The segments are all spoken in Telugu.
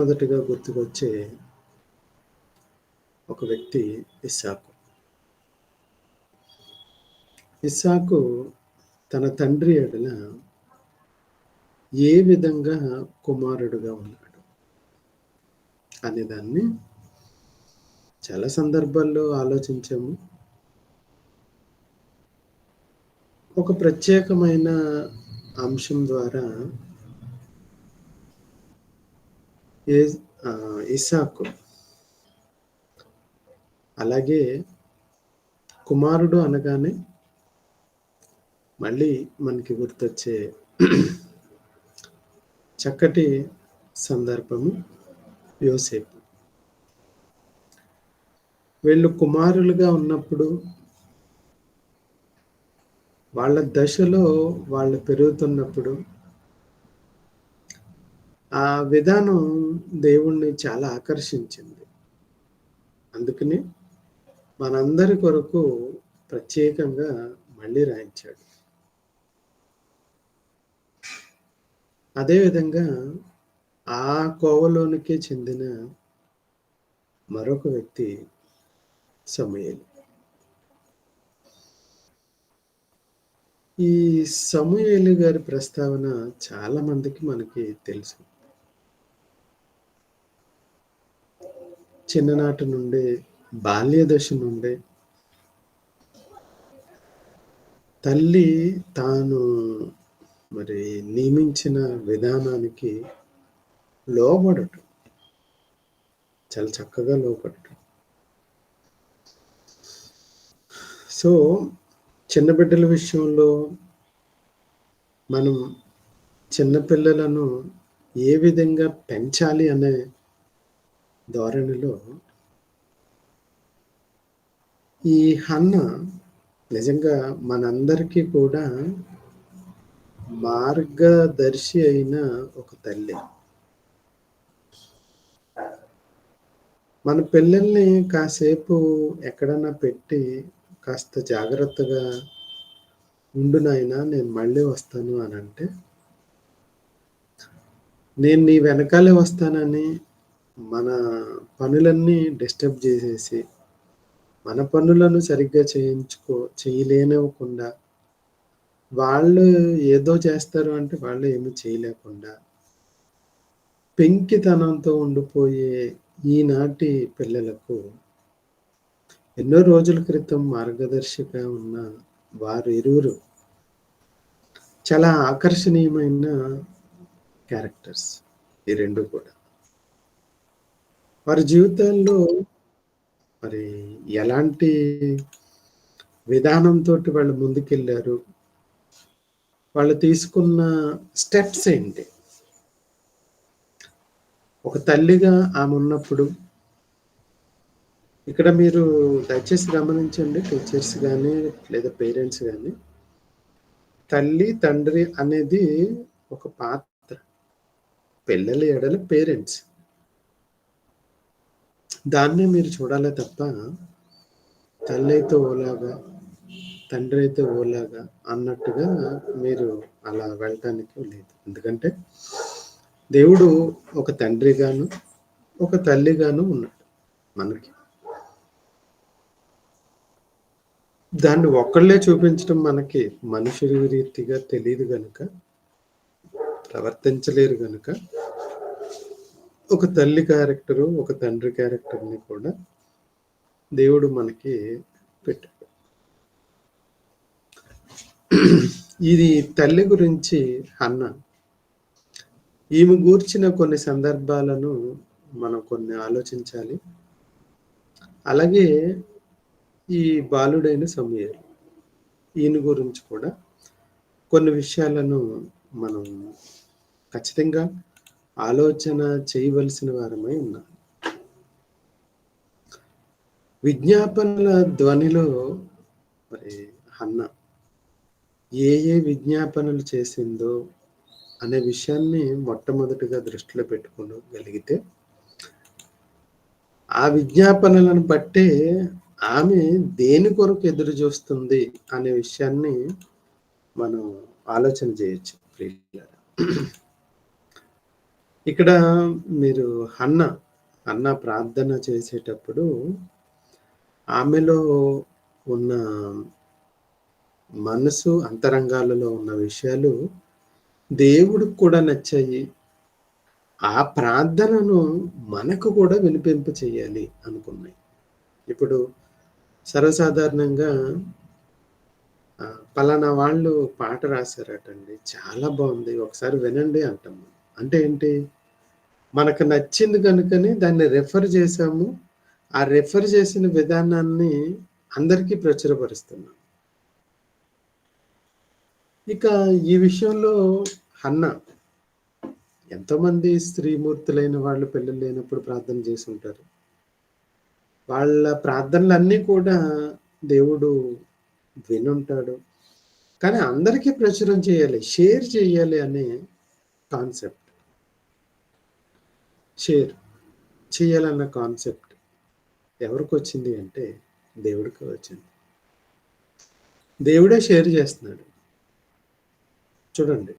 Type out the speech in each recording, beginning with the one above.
మొదటిగా గుర్తుకొచ్చే ఒక వ్యక్తి ఇస్సాకు. ఇస్సాకు తన తండ్రి ఎడల ఏ విధంగా కుమారుడుగా ఉన్నాడు అనే దాన్ని చాలా సందర్భాల్లో ఆలోచించాము. ఒక ప్రత్యేకమైన అంశం ద్వారా ఇస్సాకు అలాగే కుమారుడు అనగానే మళ్ళీ మనకి గుర్తొచ్చే చక్కటి సందర్భము యోసేపు. వీళ్ళు కుమారులుగా ఉన్నప్పుడు వాళ్ళ దశలో వాళ్ళు పెరుగుతున్నప్పుడు ఆ విధానం దేవుణ్ణి చాలా ఆకర్షించింది. అందుకని మనందరి కొరకు ప్రత్యేకంగా మళ్ళీ రాయించాడు. అదేవిధంగా ఆ కోవలోనికే చెందిన మరొక వ్యక్తి సమూయేలు. ఈ సమూయేలు గారి ప్రస్తావన చాలా మందికి మనకి తెలుసు. చిన్ననాటి నుండే, బాల్య దశ నుండే తల్లి తాను మరి నియమించిన విధానానికి లోబడటం, చాలా చక్కగా లోబడటం. సో చిన్న బిడ్డల విషయంలో మనం చిన్నపిల్లలను ఏ విధంగా పెంచాలి అనే ధోరణిలో ఈ హన్న నిజంగా మనందరికీ కూడా మార్గదర్శి అయిన ఒక తల్లి. మన పిల్లల్ని కాసేపు ఎక్కడన్నా పెట్టి కాస్త జాగ్రత్తగా ఉండు నాయనా, నేను మళ్ళీ వస్తాను అని అంటే, నేను నీ వెనకాలే వస్తానని మన పనులన్నీ డిస్టర్బ్ చేసేసి మన పనులను సరిగ్గా చేయలేనివ్వకుండా వాళ్ళు ఏదో చేస్తారు అంటే వాళ్ళు ఏమీ చేయలేకుండా పెంకితనంతో ఉండిపోయే ఈనాటి పిల్లలకు ఎన్నో రోజుల క్రితం మార్గదర్శిగా ఉన్న వారు ఇరువురు చాలా ఆకర్షణీయమైన క్యారెక్టర్స్. ఈ రెండు కూడా వారి జీవితాల్లో మరి ఎలాంటి విధానంతో వాళ్ళు ముందుకెళ్ళారు, వాళ్ళు తీసుకున్న స్టెప్స్ ఏంటి. ఒక తల్లిగా ఆమె ఉన్నప్పుడు ఇక్కడ మీరు దయచేసి గమనించండి, టీచర్స్ కానీ లేదా పేరెంట్స్ కానీ, తల్లి తండ్రి అనేది ఒక పాత్ర. పిల్లల ఎడల పేరెంట్స్, దాన్నే మీరు చూడాలే తప్ప తల్లి అయితే ఓలాగా తండ్రి అయితే ఓలాగా అన్నట్టుగా మీరు అలా వెళ్ళటానికి లేదు. ఎందుకంటే దేవుడు ఒక తండ్రిగాను ఒక తల్లిగాను ఉన్నాడు మనకి. దాన్ని ఒక్కళ్ళే చూపించడం మనకి మనుషుల రీతిగా తెలియదు గనుక, ప్రవర్తించలేరు గనుక, ఒక తల్లి క్యారెక్టరు ఒక తండ్రి క్యారెక్టర్ని కూడా దేవుడు మనకి పెట్టాడు. ఇది తల్లి గురించి హన్న. ఈమె గూర్చిన కొన్ని సందర్భాలను మనం కొన్ని ఆలోచించాలి. అలాగే ఈ బాలుడైన సమూయేలు, ఈయన గురించి కూడా కొన్ని విషయాలను మనం ఖచ్చితంగా ఆలోచన చేయవలసిన వారమై ఉన్నాం. విజ్ఞాపనల ధ్వనిలో మరి హన్న ఏ విజ్ఞాపనలు చేసిందో అనే విషయాన్ని మొట్టమొదటిగా దృష్టిలో పెట్టుకోగలిగితే, ఆ విజ్ఞాపనలను బట్టే ఆమె దేని కొరకు ఎదురు చూస్తుంది అనే విషయాన్ని మనం ఆలోచన చేయొచ్చు. ఇక్కడ మీరు హన్న ప్రార్థన చేసేటప్పుడు ఆమెలో ఉన్న మనసు అంతరంగాలలో ఉన్న విషయాలు దేవుడికి కూడా నచ్చాయి. ఆ ప్రార్థనను మనకు కూడా వినిపింప చేయాలి అనుకున్నాయి. ఇప్పుడు సర్వసాధారణంగా పలానా వాళ్ళు పాట రాశారటండి. చాలా బావుంది. ఒకసారి వినండి అంటాం. అంటే ఏంటి? మనకు నచ్చింది గనుకని దాన్ని రెఫర్ చేసాము. ఆ రెఫర్ చేసిన విధానాన్ని అందరికీ ప్రచురపరుస్తున్నాం. ఇక ఈ విషయంలో హన్న ఎంతోమంది స్త్రీమూర్తులైన వాళ్ళు పెళ్ళిళ్ళు లేనప్పుడు ప్రార్థన చేసుంటారు. వాళ్ళ ప్రార్థనలన్నీ కూడా దేవుడు వినుంటాడు. కానీ అందరికీ ప్రచురం చేయాలి. షేర్ చేయాలి అనే కాన్సెప్ట్. షేర్ చేయాలన్న కాన్సెప్ట్ ఎవరికొచ్చింది అంటే దేవుడికి వచ్చింది. దేవుడే షేర్ చేస్తున్నాడు. చూడండి.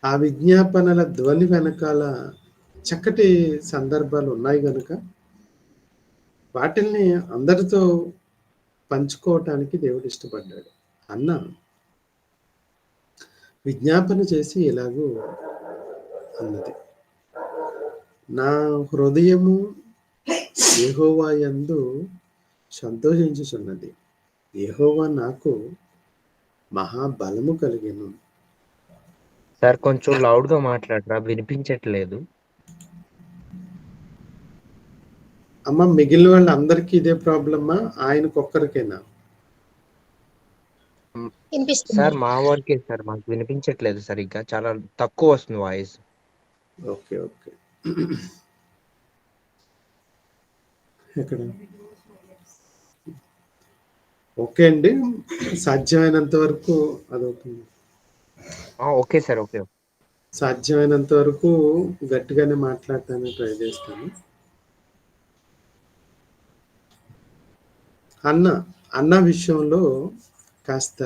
ఆ విజ్ఞాపనల ధ్వని వెనకాల చక్కటి సందర్భాలు ఉన్నాయి గనుక వాటిల్ని అందరితో పంచుకోవటానికి దేవుడు ఇష్టపడ్డాడు. అన్న విజ్ఞాపన చేసి ఇలాగూ అన్నది. నా హృదయము యెహోవా యందు సంతోషించుచున్నది. యెహోవా నాకు మహాబలము కలిగెను. సార్ కొంచెం లౌడ్‌గా మాట్లాడరా? వినిపించట్లేదు. అమ్మ మిగిలిన వాళ్ళందరికీ ఇదే ప్రాబ్లమా? ఆయనకొక్కరికేనా? సార్ మా వరకే సార్. మాకు వినిపించట్లేదు సరిగ్గా. చాలా తక్కువ వస్తుంది వాయిస్. ఓకే. ఓకే. ఎక్కడ? ఓకే అండి. సాధ్యమైనంత వరకు అదవుతుంది. Okay sir. ఓకే. సాధ్యమైనంత వరకు గట్టిగానే మాట్లాడటానికి ట్రై చేస్తాను. అన్న విషయంలో కాస్త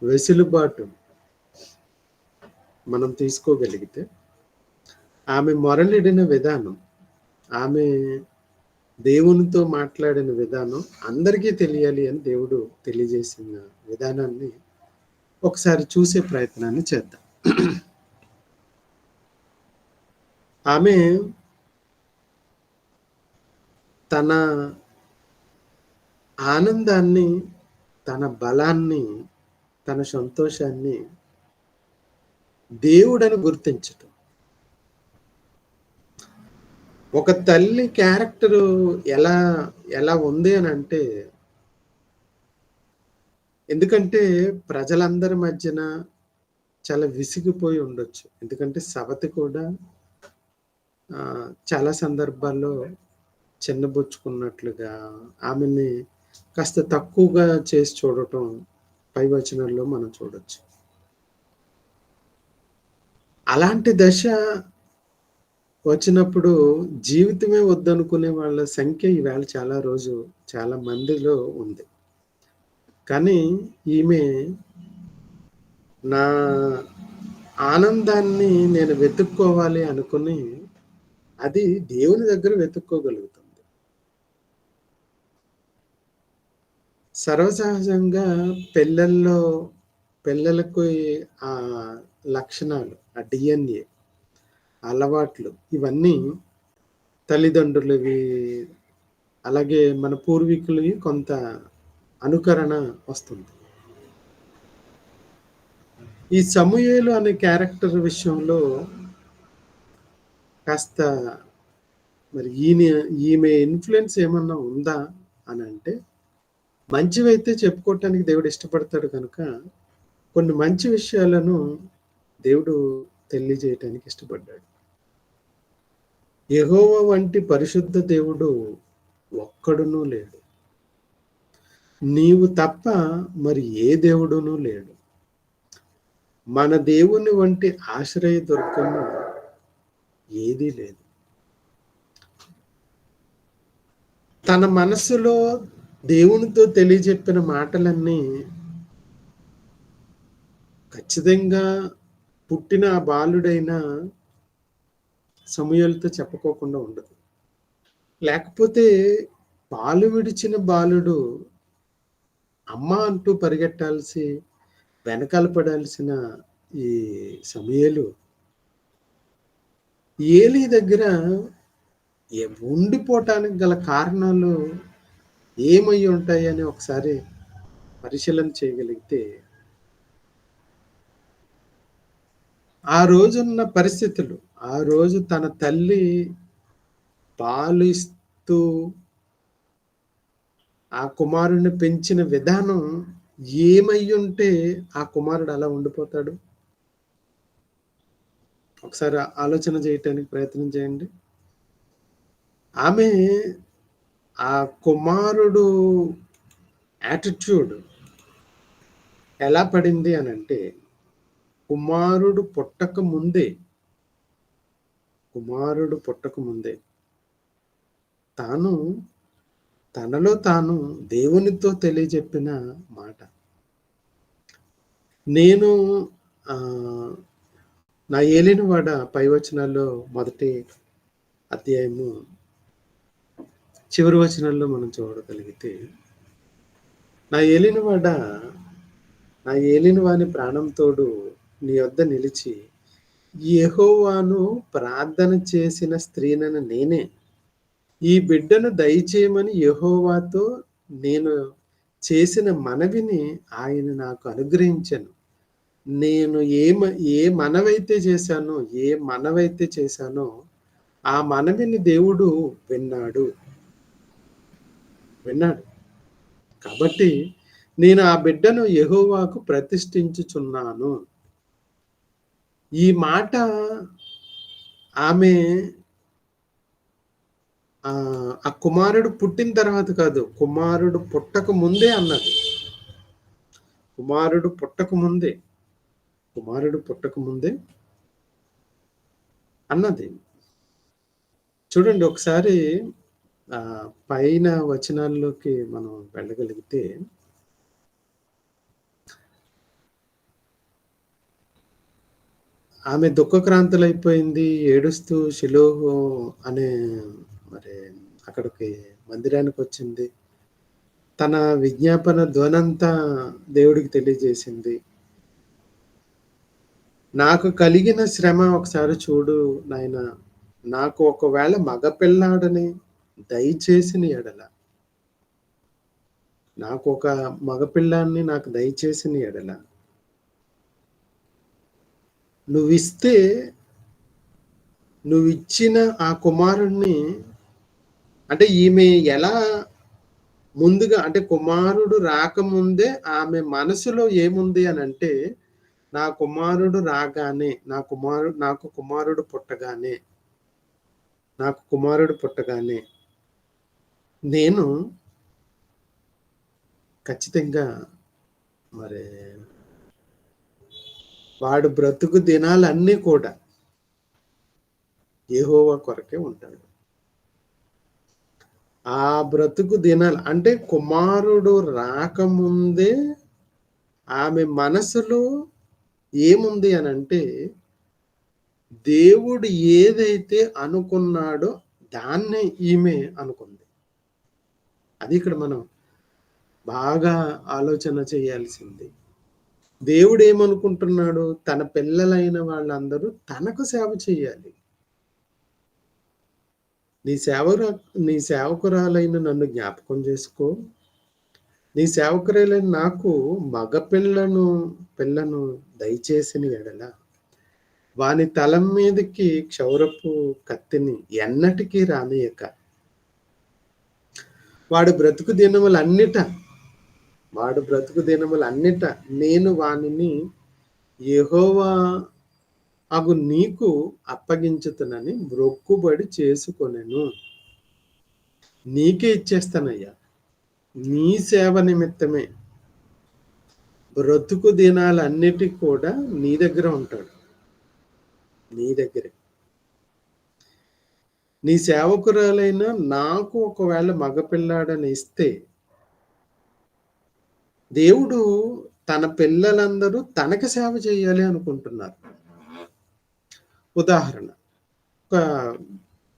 వెసులుబాటు మనం తీసుకోగలిగితే ఆమె మొరలిడిన విధానం, ఆమె దేవునితో మాట్లాడిన విధానం అందరికీ తెలియాలి అని దేవుడు తెలియజేసిన విధానాన్ని ఒకసారి చూసే ప్రయత్నాన్ని చేద్దాం. ఆమె తన ఆనందాన్ని, తన బలాన్ని, తన సంతోషాన్ని దేవుడని గుర్తించటం. ఒక తల్లి క్యారెక్టరు ఎలా ఉంది అని అంటే, ఎందుకంటే ప్రజలందరి మధ్యన చాలా విసిగిపోయి ఉండొచ్చు. ఎందుకంటే సవతి కూడా చాలా సందర్భాల్లో చిన్నబుచ్చుకున్నట్లుగా ఆమెని కాస్త తక్కువగా చేసి చూడటం పై వచనాల్లో మనం చూడొచ్చు. అలాంటి దశ వచ్చినప్పుడు జీవితమే వద్దనుకునే వాళ్ళ సంఖ్య ఈవేళ చాలా మందిలో ఉంది. కానీ ఈమె నా ఆనందాన్ని నేను వెతుక్కోవాలి అనుకుని అది దేవుని దగ్గర వెతుక్కోగలుగుతుంది. సర్వసహజంగా పిల్లలకు ఆ లక్షణాలు, ఆ డిఎన్ఏ అలవాట్లు ఇవన్నీ తల్లిదండ్రులవి, అలాగే మన పూర్వీకులవి కొంత అనుకరణ వస్తుంది. ఈ సమూయేలు అనే క్యారెక్టర్ విషయంలో కాస్త మరి ఈమె ఇన్ఫ్లుయెన్స్ ఏమన్నా ఉందా అని అంటే, మంచివైతే చెప్పుకోవటానికి దేవుడు ఇష్టపడతాడు కనుక కొన్ని మంచి విషయాలను దేవుడు తెలియజేయటానికి ఇష్టపడ్డాడు. యెహోవా వంటి పరిశుద్ధ దేవుడు ఒక్కడునూ లేడు. నీవు తప్ప మరి ఏ దేవుడునూ లేడు. మన దేవుని వంటి ఆశ్రయ దుర్గము ఏదీ లేదు. తన మనస్సులో దేవునితో తెలియజెప్పిన మాటలన్నీ ఖచ్చితంగా పుట్టిన ఆ బాలుడైన సమూయేలుతో చెప్పుకోకుండా ఉండదు. లేకపోతే పాలు విడిచిన బాలుడు అమ్మ అంటూ పరిగెట్టాల్సి వెనకాల పడాల్సిన ఈ సమూయేలు ఏలీ దగ్గర ఉండిపోవటానికి గల కారణాలు ఏమై ఉంటాయని ఒకసారి పరిశీలన చేయగలిగితే, ఆ రోజున్న పరిస్థితులు, ఆ రోజు తన తల్లి పాలు ఇస్తూ ఆ కుమారుడిని పెంచిన విధానం ఏమయ్యుంటే ఆ కుమారుడు అలా ఉండిపోతాడు? ఒకసారి ఆలోచన చేయటానికి ప్రయత్నం చేయండి. ఆమె ఆ కుమారుడు యాటిట్యూడ్ ఎలా పడింది అనంటే, కుమారుడు పుట్టక ముందే తాను తనలో తాను దేవునితో తెలియజెప్పిన మాట. నేను నా ఏలినవాడ పై వచనాల్లో మొదటి అధ్యాయము చివరి వచనాల్లో మనం చూడగలిగితే, నా ఏలినవాని ప్రాణం తోడు నీ వద్ద నిలిచి యెహోవాను ప్రార్థన చేసిన స్త్రీనైన నేనే. ఈ బిడ్డను దయచేయమని యెహోవాతో నేను చేసిన మనవిని ఆయన నాకు అనుగ్రహించెను. నేను ఏ మనవైతే చేశానో ఆ మనవిని దేవుడు విన్నాడు. కాబట్టి నేను ఆ బిడ్డను యెహోవాకు ప్రతిష్ఠించుచున్నాను. ఈ మాట ఆమె ఆ కుమారుడు పుట్టిన తర్వాత కాదు, కుమారుడు పుట్టక ముందే అన్నది. కుమారుడు పుట్టక ముందే అన్నది. చూడండి ఒకసారి పైన వచనాల్లోకి మనం వెళ్ళగలిగితే, ఆమె దుఃఖక్రాంతులైపోయింది. ఏడుస్తూ షిలోహు అనే మరి అక్కడికి మందిరానికి వచ్చింది. తన విజ్ఞాపన ధ్వనంతా దేవుడికి తెలియజేసింది. నాకు కలిగిన శ్రమ ఒకసారి చూడు నాయనా, నాకు ఒకవేళ మగపిల్లాడని దయచేసిన ఎడల, నాకు ఒక మగపిల్లాన్ని నాకు దయచేసిన ఎడల, నువ్విచ్చిన ఆ కుమారుణ్ణి, అంటే ఈమె ఎలా ముందుగా, అంటే కుమారుడు రాకముందే ఆమె మనసులో ఏముంది అని అంటే, నా కుమారుడు రాగానే, నాకు కుమారుడు పుట్టగానే నేను ఖచ్చితంగా మరి వాడు బ్రతుకు దినాలన్నీ కూడా యెహోవా కొరకే ఉంటాడు. ఆ బ్రతుకు దినాలు అంటే కుమారుడు రాకముందే ఆమె మనసులో ఏముంది అనంటే, దేవుడు ఏదైతే అనుకున్నాడో దాన్నే ఈమె అనుకుంది. అది ఇక్కడ మనం బాగా ఆలోచన చేయాల్సింది. దేవుడు ఏమనుకుంటున్నాడు? తన పిల్లలైన వాళ్ళందరూ తనకు సేవ చేయాలి. నీ సేవకురాలైన నన్ను జ్ఞాపకం చేసుకో. నీ సేవకురాలైన నాకు మగ పిల్లను దయచేసిన ఎడల, వాని తలం మీదకి క్షౌరపు కత్తిని ఎన్నటికీ రానియక, వాడు బ్రతుకు దినములన్నిట నేను వానిని యెహోవా అగు నీకు అప్పగించుతునని మ్రొక్కుబడి చేసుకొనెను. నీకే ఇచ్చేస్తానయ్యా, నీ సేవ నిమిత్తమే బ్రతుకు దినాలన్నిటికి కూడా నీ దగ్గర ఉంటాడు. నీ దగ్గరే. నీ సేవకురాలైన నాకు ఒకవేళ మగపిల్లాడని ఇస్తే, దేవుడు తన పిల్లలందరూ తనకి సేవ చేయాలి అనుకుంటున్నారు. ఉదాహరణ. ఒక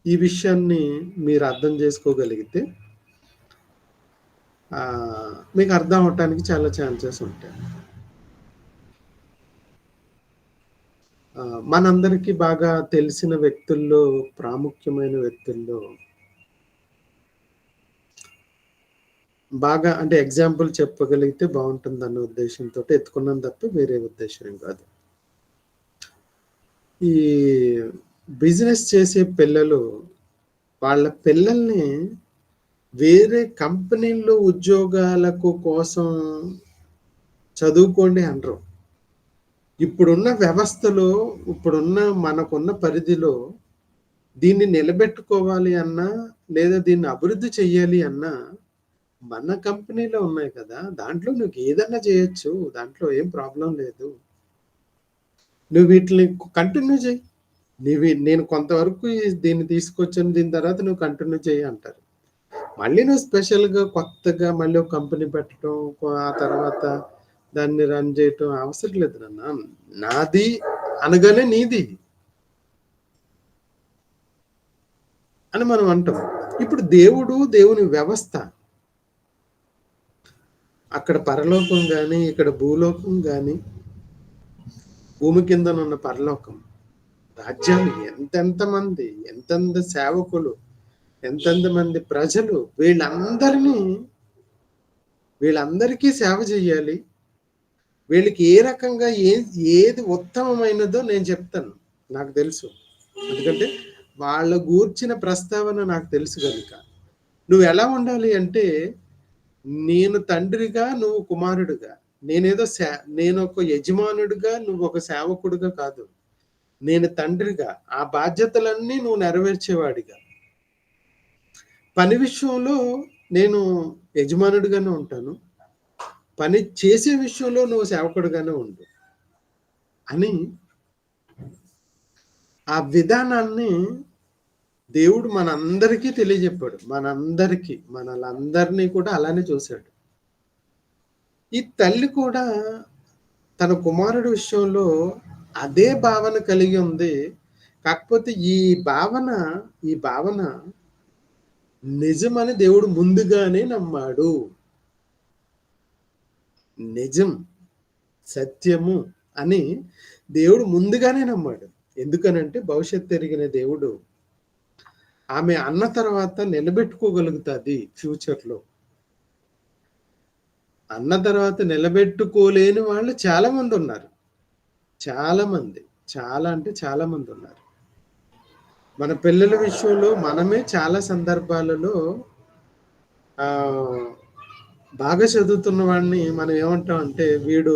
ఈ విషయాన్ని మీరు అర్థం చేసుకోగలిగితే మీకు అర్థం అవ్వటానికి చాలా ఛాన్సెస్ ఉంటాయి. మనందరికీ బాగా తెలిసిన వ్యక్తుల్లో, ప్రాముఖ్యమైన వ్యక్తుల్లో బాగా అంటే ఎగ్జాంపుల్ చెప్పగలిగితే బావుంటుందన్న ఉద్దేశ్యంతోటి ఎత్తుకున్నాను తప్ప వేరే ఉద్దేశ్యం ఏం కాదు. ఈ బిజినెస్ చేసే పిల్లలు వాళ్ళ పిల్లల్ని వేరే కంపెనీల్లో ఉద్యోగాలకు కోసం చదువుకోండి అనరు. ఇప్పుడున్న వ్యవస్థలో, ఇప్పుడున్న మనకున్న పరిధిలో దీన్ని నిలబెట్టుకోవాలి అన్నా, లేదా దీన్ని అభివృద్ధి చెయ్యాలి అన్నా, మన కంపెనీలో ఉన్నాయి కదా! దాంట్లో నువ్వు ఏదన్నా చేయొచ్చు. దాంట్లో ఏం ప్రాబ్లమ్ లేదు. నువ్వు వీటిని కంటిన్యూ చెయ్యి. నేను కొంతవరకు దీన్ని తీసుకొచ్చాను. దీని తర్వాత నువ్వు కంటిన్యూ చెయ్యి అంటారు. మళ్ళీ నువ్వు స్పెషల్‌గా కొత్తగా మళ్ళీ ఒక కంపెనీ పెట్టడం, ఆ తర్వాత దాన్ని రన్ చేయటం అవసరం లేదు నాన్న. నాది అనగానే నీది అని మనం అంటాం. ఇప్పుడు దేవుని వ్యవస్థ. అక్కడ పరలోకం గాని, ఇక్కడ భూలోకం గాని, భూమి కిందనున్న పరలోకం. రాజ్యాలు ఎంతెంత మంది, ఎంతెంత సేవకులు, ఎంతెంత మంది ప్రజలు వీళ్ళందరికీ సేవ చేయాలి. వీళ్ళకి ఏ రకంగా ఏది ఉత్తమమైనదో నేను చెప్తాను. నాకు తెలుసు. ఎందుకంటే వాళ్ళ గూర్చిన ప్రస్తావన నాకు తెలుసు గనుక. నువ్వు ఎలా ఉండాలి అంటే, నేను తండ్రిగా, నువ్వు కుమారుడుగా. నేను ఒక యజమానుడిగా, నువ్వు ఒక సేవకుడిగా కాదు. నేను తండ్రిగా, ఆ బాధ్యతలన్నీ నువ్వు నెరవేర్చేవాడిగా. పని విషయంలో నేను యజమానుడిగానే ఉంటాను. పని చేసే విషయంలో నువ్వు సేవకుడిగానే ఉండు అని ఆ విధానాన్ని దేవుడు మనందరికీ తెలియజెప్పాడు. మనలందరినీ కూడా అలానే చూశాడు. ఈ తల్లి కూడా తన కుమారుడి విషయంలో అదే భావన కలిగి ఉంది. కాకపోతే ఈ భావన నిజమని దేవుడు ముందుగానే నమ్మాడు. నిజం, సత్యము అని దేవుడు ముందుగానే నమ్మాడు. ఎందుకనంటే భవిష్యత్తు ఎరిగిన దేవుడు ఆమె అన్న తర్వాత నిలబెట్టుకోగలుగుతాది ఫ్యూచర్‌లో. అన్న తర్వాత నిలబెట్టుకోలేని వాళ్ళు చాలా మందున్నారు. చాలా మంది. చాలా అంటే చాలా మందున్నారు. మన పిల్లల విషయంలో మనమే చాలా సందర్భాలలో బాగా చదువుతున్న వాడిని మనం ఏమంటాం అంటే, వీడు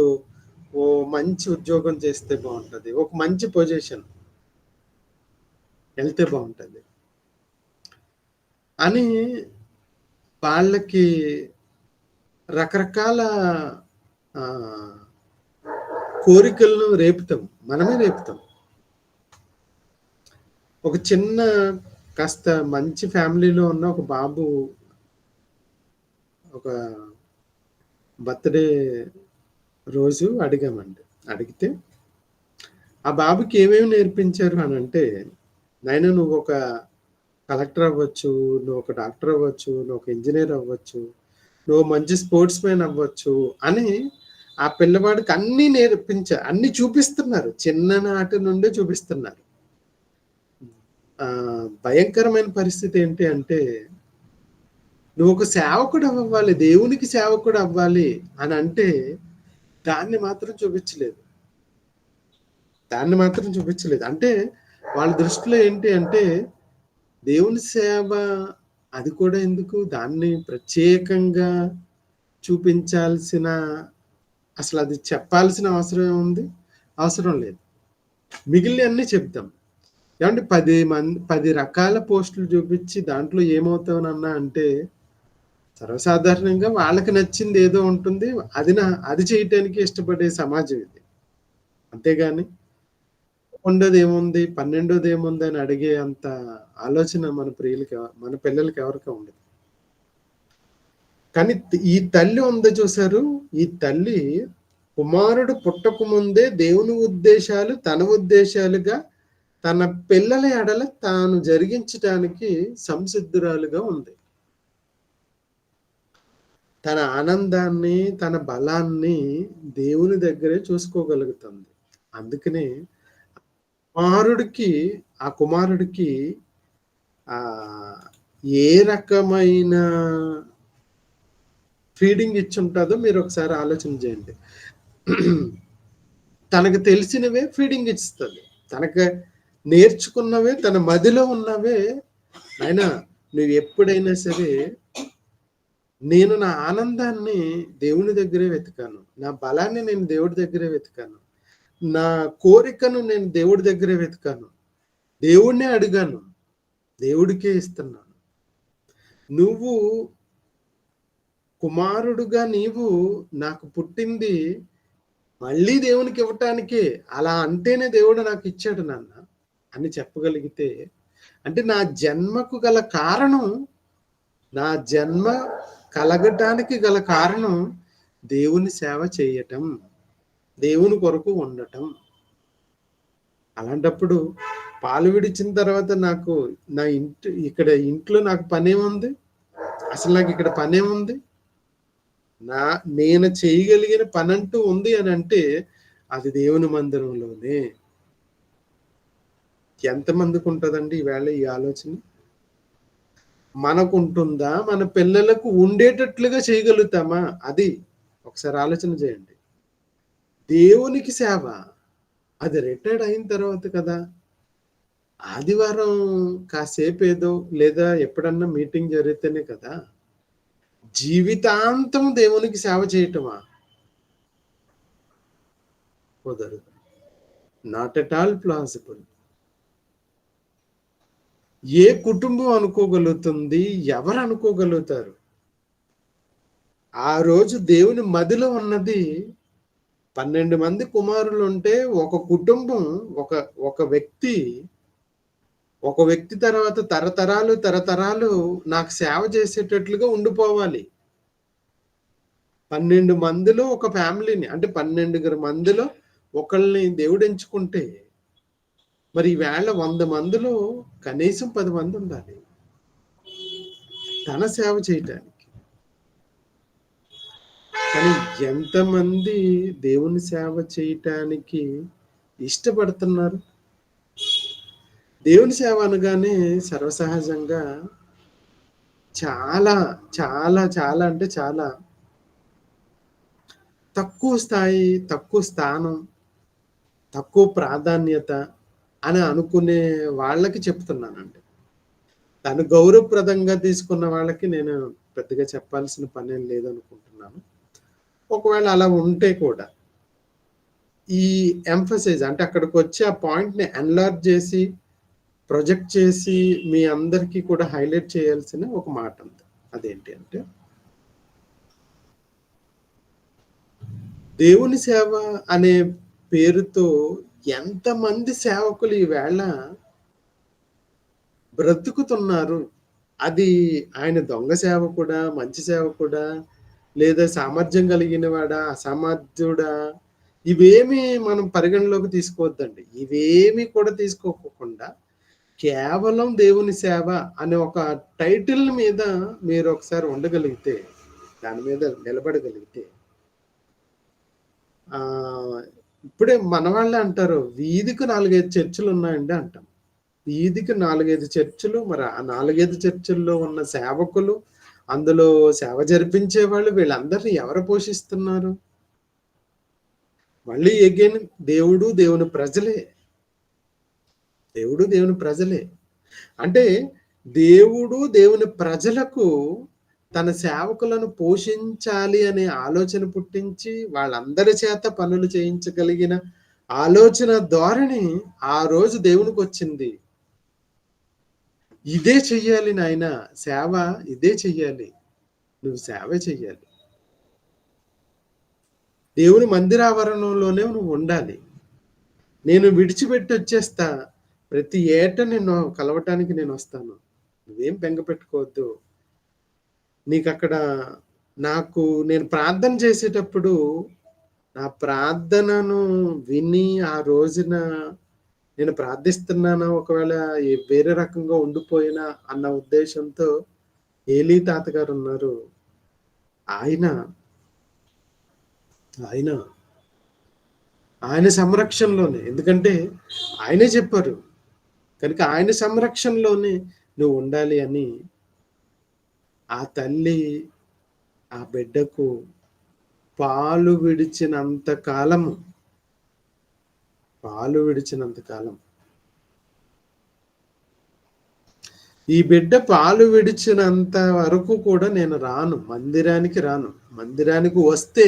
ఓ మంచి ఉద్యోగం చేస్తే బావుంటది. ఒక మంచి పొజిషన్ ఎళ్తే బావుంటది అని వాళ్ళకి రకరకాల కోరికలను రేపుతాం. మనమే రేపుతాం. ఒక చిన్న కాస్త మంచి ఫ్యామిలీలో ఉన్న ఒక బాబు ఒక బర్త్‌డే రోజు అడిగామండి. అడిగితే ఆ బాబుకి ఏమేమి నేర్పించారు అనంటే, నాయనా నువ్వు ఒక కలెక్టర్ అవ్వచ్చు, నువ్వు ఒక డాక్టర్ అవ్వచ్చు, నువ్వు ఒక ఇంజినీర్ అవ్వచ్చు, నువ్వు మంచి స్పోర్ట్స్ మ్యాన్ అవ్వచ్చు అని ఆ పిల్లవాడికి అన్నీ చూపిస్తున్నారు. చిన్ననాటి నుండే చూపిస్తున్నారు. భయంకరమైన పరిస్థితి ఏంటి అంటే, నువ్వు ఒక సేవకుడు అవ్వాలి, దేవునికి సేవకుడు అవ్వాలి అని అంటే దాన్ని మాత్రం చూపించలేదు. అంటే వాళ్ళ దృష్టిలో ఏంటి అంటే, దేవుని సేవ అది కూడా ఎందుకు? దాన్ని ప్రత్యేకంగా చూపించాల్సిన అసలది చెప్పాల్సిన అవసరం ఏముంది? అవసరం లేదు. మిగిలినయన్నీ చెప్తాం. ఏమంటే 10 రకాల పోస్టులు చూపించి దాంట్లో ఏమవుతావనన్నా అంటే, సర్వసాధారణంగా వాళ్ళకి నచ్చింది ఏదో ఉంటుంది. అది చేయటానికి ఇష్టపడే సమాజం ఇది. అంతేగాని 11 12 అని అడిగే అంత ఆలోచన మన పిల్లలకి ఎవరికీ ఉండదు. కానీ ఈ తల్లి ఉంది చూసారు? ఈ తల్లి కుమారుడు పుట్టక ముందే దేవుని ఉద్దేశాలు తన ఉద్దేశాలుగా తన పిల్లల ఎడల తాను జరిగించటానికి సంసిద్ధురాలుగా ఉంది. తన ఆనందాన్ని, తన బలాన్ని దేవుని దగ్గరే చూసుకోగలుగుతుంది. అందుకనే ఆ కుమారుడికి ఏ రకమైన ఫీడింగ్ ఇచ్చుంటాదో మీరు ఒకసారి ఆలోచన చేయండి. తనకు తెలిసినవే ఫీడింగ్ ఇస్తుంది. తనకు నేర్చుకున్నవే, తన మదిలో ఉన్నవే. అయినా నువ్వు ఎప్పుడైనా సరే, నేను నా ఆనందాన్ని దేవుని దగ్గరే వెతికాను, నా బలాన్ని నేను దేవుడి దగ్గరే వెతికాను, నా కోరికను నేను దేవుడి దగ్గరే వెతికాను, దేవుడినే అడిగాను, దేవుడికే ఇస్తున్నాను. నువ్వు కుమారుడుగా నీవు నాకు పుట్టింది మళ్ళీ దేవునికి ఇవ్వటానికే, అలా అంటేనే దేవుడు నాకు ఇచ్చాడు నాన్న అని చెప్పగలిగితే, అంటే నా జన్మకు గల కారణం, నా జన్మ కలగటానికి గల కారణం దేవుని సేవ చేయటం, దేవుని కొరకు ఉండటం. అలాంటప్పుడు పాలు విడిచిన తర్వాత నాకు నా ఇంట్లో నాకు పనేముంది? అసలు నాకు ఇక్కడ పనేముంది? నేను చేయగలిగిన పనంటూ ఉంది అని అంటే అది దేవుని మందిరంలోనే. ఎంతమందికి ఉంటుందండి ఈవేళ ఈ ఆలోచన? మనకుంటుందా? మన పిల్లలకు ఉండేటట్లుగా చేయగలుగుతామా? అది ఒకసారి ఆలోచన చేయండి. దేవునికి సేవ అది రిటైర్డ్ అయిన తర్వాత కదా. ఆదివారం కాసేపు ఏదో లేదా ఎప్పుడన్నా మీటింగ్ జరిగితేనే కదా. జీవితాంతం దేవునికి సేవ చేయటమా? కుదరదు. Not at all plausible. ఏ కుటుంబం అనుకోగలుగుతుంది? ఎవరు అనుకోగలుగుతారు? ఆ రోజు దేవుని మదిలో ఉన్నది 12 మంది కుమారులు ఉంటే, ఒక కుటుంబం, ఒక వ్యక్తి తర్వాత తరతరాలు నాకు సేవ చేసేటట్లుగా ఉండిపోవాలి. 12 మందిలో ఒక ఫ్యామిలీని, అంటే 12 మందిలో ఒకళ్ళని దేవుడు ఎంచుకుంటే, మరి ఈవేళ 100 మందిలో కనీసం 10 మంది ఉండాలి తన సేవ చేయటానికి. కానీ ఎంతమంది దేవుని సేవ చేయటానికి ఇష్టపడుతున్నారు? దేవుని సేవ అనగానే సర్వసహజంగా చాలా చాలా చాలా అంటే చాలా తక్కువ స్థాయి, తక్కువ స్థానం, తక్కువ ప్రాధాన్యత అని అనుకునే వాళ్ళకి చెప్తున్నానండి. దాన్ని గౌరవప్రదంగా తీసుకున్న వాళ్ళకి నేను పెద్దగా చెప్పాల్సిన పనేం లేదనుకుంటున్నాను. ఒకవేళ అలా ఉంటే కూడా ఈ ఎంఫసైజ్, అంటే అక్కడికి వచ్చి ఆ పాయింట్ని ఎన్లార్జ్ చేసి ప్రొజెక్ట్ చేసి మీ అందరికీ కూడా హైలైట్ చేయాల్సిన ఒక మాట ఉంది. అదేంటి అంటే, దేవుని సేవ అనే పేరుతో ఎంతమంది సేవకులు ఈవేళ బ్రతుకుతున్నారు? అది ఆయన దొంగ సేవకుడా, మంచి సేవకుడా, లేదా సామర్థ్యం కలిగిన వాడా, అసామర్థ్యుడా, ఇవేమి మనం పరిగణలోకి తీసుకోవద్దండి. ఇవేమి కూడా తీసుకోకుండా కేవలం దేవుని సేవ అనే ఒక టైటిల్ మీద మీరు ఒకసారి ఉండగలిగితే, దాని మీద నిలబడగలిగితే, ఇప్పుడే మన వాళ్ళే అంటారు, వీధికి 4-5 చర్చిలు ఉన్నాయండి అంటాం. వీధికి 4-5 చర్చిలు. మరి ఆ 4-5 చర్చిల్లో ఉన్న సేవకులు, అందులో సేవ జరిపించే వాళ్ళు, వీళ్ళందరినీ ఎవరు పోషిస్తున్నారు? మళ్ళీ అగైన్ దేవుడు దేవుని ప్రజలే. దేవుడు దేవుని ప్రజలే. అంటే దేవుడు దేవుని ప్రజలకు తన సేవకులను పోషించాలి అనే ఆలోచన పుట్టించి, వాళ్ళందరి చేత పనులు చేయించగలిగిన ఆలోచన ధోరణి ఆ రోజు దేవునికి వచ్చింది. ఇదే చెయ్యాలి నాయన, సేవ ఇదే చెయ్యాలి, నువ్వు సేవ చెయ్యాలి, దేవుని మందిరావరణంలోనే నువ్వు ఉండాలి, నేను విడిచిపెట్టి వచ్చేస్తా, ప్రతి ఏట నిన్ను కలవటానికి నేను వస్తాను, నువ్వేం బెంగ పెట్టుకోవద్దు. నీకు అక్కడ నేను ప్రార్థన చేసేటప్పుడు నా ప్రార్థనను విని ఆ రోజున నేను ప్రార్థిస్తున్నానా, ఒకవేళ వేరే రకంగా ఉండిపోయినా అన్న ఉద్దేశంతో ఏలీ తాతగారు ఉన్నారు. ఆయన ఆయన ఆయన సంరక్షణలోనే. ఎందుకంటే ఆయనే చెప్పారు. కనుక ఆయన సంరక్షణలోనే నువ్వు ఉండాలి అని ఆ తల్లి ఆ బిడ్డకు పాలు విడిచినంత కాలము, పాలు విడిచినంత కాలం, ఈ బిడ్డ పాలు విడిచినంత వరకు కూడా నేను రాను, మందిరానికి రాను. మందిరానికి వస్తే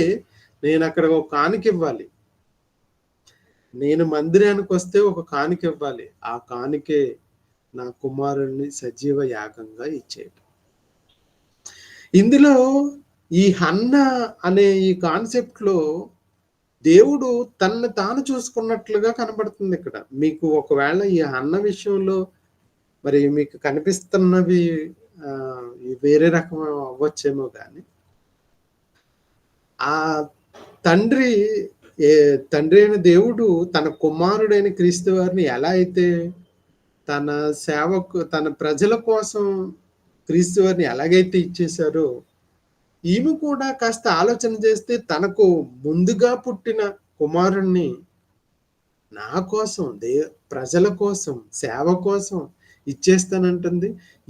నేను అక్కడ ఒక కానుక ఇవ్వాలి. నేను మందిరానికి వస్తే ఒక కానుక ఇవ్వాలి. ఆ కానుకే నా కుమారుణ్ణి సజీవ యాగంగా ఇచ్చేయటం. ఇందులో ఈ హన్న అనే ఈ కాన్సెప్ట్ లో దేవుడు తనను తాను చూసుకున్నట్లుగా కనబడుతుంది ఇక్కడ. మీకు ఒకవేళ ఈ హన్న విషయంలో మరి మీకు కనిపిస్తున్నవి వేరే రకం అవ్వచ్చేమో కానీ, ఆ తండ్రి తండ్రి అయిన దేవుడు తన కుమారుడైన క్రీస్తు వారిని ఎలా అయితే తన సేవకు, తన ప్రజల కోసం క్రీస్తు వారిని ఎలాగైతే ఇచ్చేశారో, ఈమె కూడా కాస్త ఆలోచన చేస్తే తనకు ముందుగా పుట్టిన కుమారుణ్ణి నా కోసం, ప్రజల కోసం, సేవ కోసం ఇచ్చేస్తానంటుంది.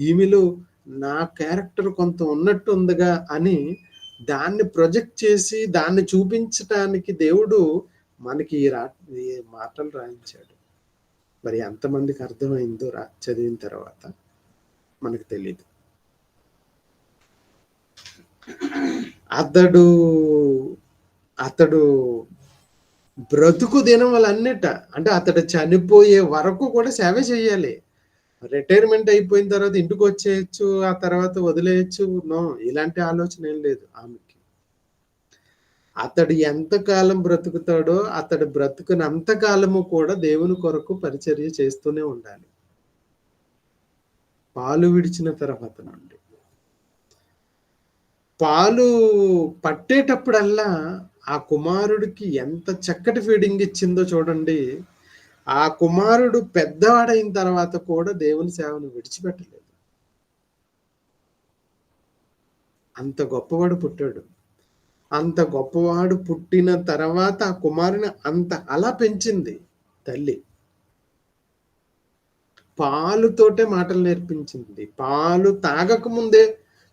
ఈమెలో నా క్యారెక్టర్ కొంత ఉన్నట్టు ఉందిగా అని దాన్ని ప్రొజెక్ట్ చేసి దాన్ని చూపించటానికి దేవుడు మనకి ఈ మాటలు రాయించాడు. మరి ఎంతమందికి అర్థమైందో చదివిన తర్వాత మనకు తెలియదు. అతడు బ్రతుకు దినములన్నిట, అంటే అతడు చనిపోయే వరకు కూడా సేవ చేయాలి. రిటైర్మెంట్ అయిపోయిన తర్వాత ఇంటికి వచ్చేయచ్చు, ఆ తర్వాత వదిలేయచ్చు. నో, ఇలాంటి ఆలోచన ఏం లేదు ఆమెకి. అతడు ఎంతకాలం బ్రతుకుతాడో అతడు బ్రతుకునంత కాలము కూడా దేవుని కొరకు పరిచర్య చేస్తూనే ఉండాలి. పాలు విడిచిన తర్వాత నుండి పాలు పట్టేటప్పుడల్లా ఆ కుమారుడికి ఎంత చక్కటి ఫీడింగ్ ఇచ్చిందో చూడండి. ఆ కుమారుడు పెద్దవాడైన తర్వాత కూడా దేవుని సేవను విడిచిపెట్టలేదు. అంత గొప్పవాడు పుట్టాడు. అంత గొప్పవాడు పుట్టిన తర్వాత ఆ కుమారుని అంత అలా పెంచింది తల్లి. పాలుతోటే మాటలు నేర్పించింది. పాలు తాగక ముందే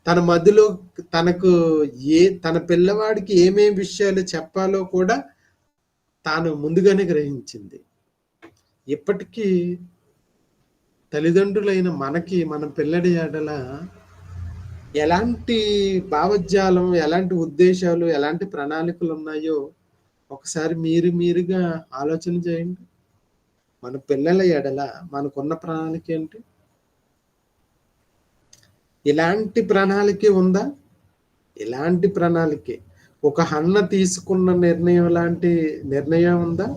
తన మధ్యలో తన పిల్లవాడికి ఏమేమి విషయాలు చెప్పాలో కూడా తాను ముందుగానే గ్రహించింది. ఇప్పటికీ తల్లిదండ్రులైన మనకి మన పిల్లడి ఎడల ఎలాంటి భావజాలం, ఎలాంటి ఉద్దేశాలు, ఎలాంటి ప్రణాళికలు ఉన్నాయో ఒకసారి మీరుగా ఆలోచన చేయండి. మన పిల్లల ఎడల మనకున్న ప్రణాళిక ఏంటి? ఇలాంటి ప్రణాళిక ఉందా? ఇలాంటి ప్రణాళికే. ఒక హన్న తీసుకున్న నిర్ణయం లాంటి నిర్ణయం ఉందా,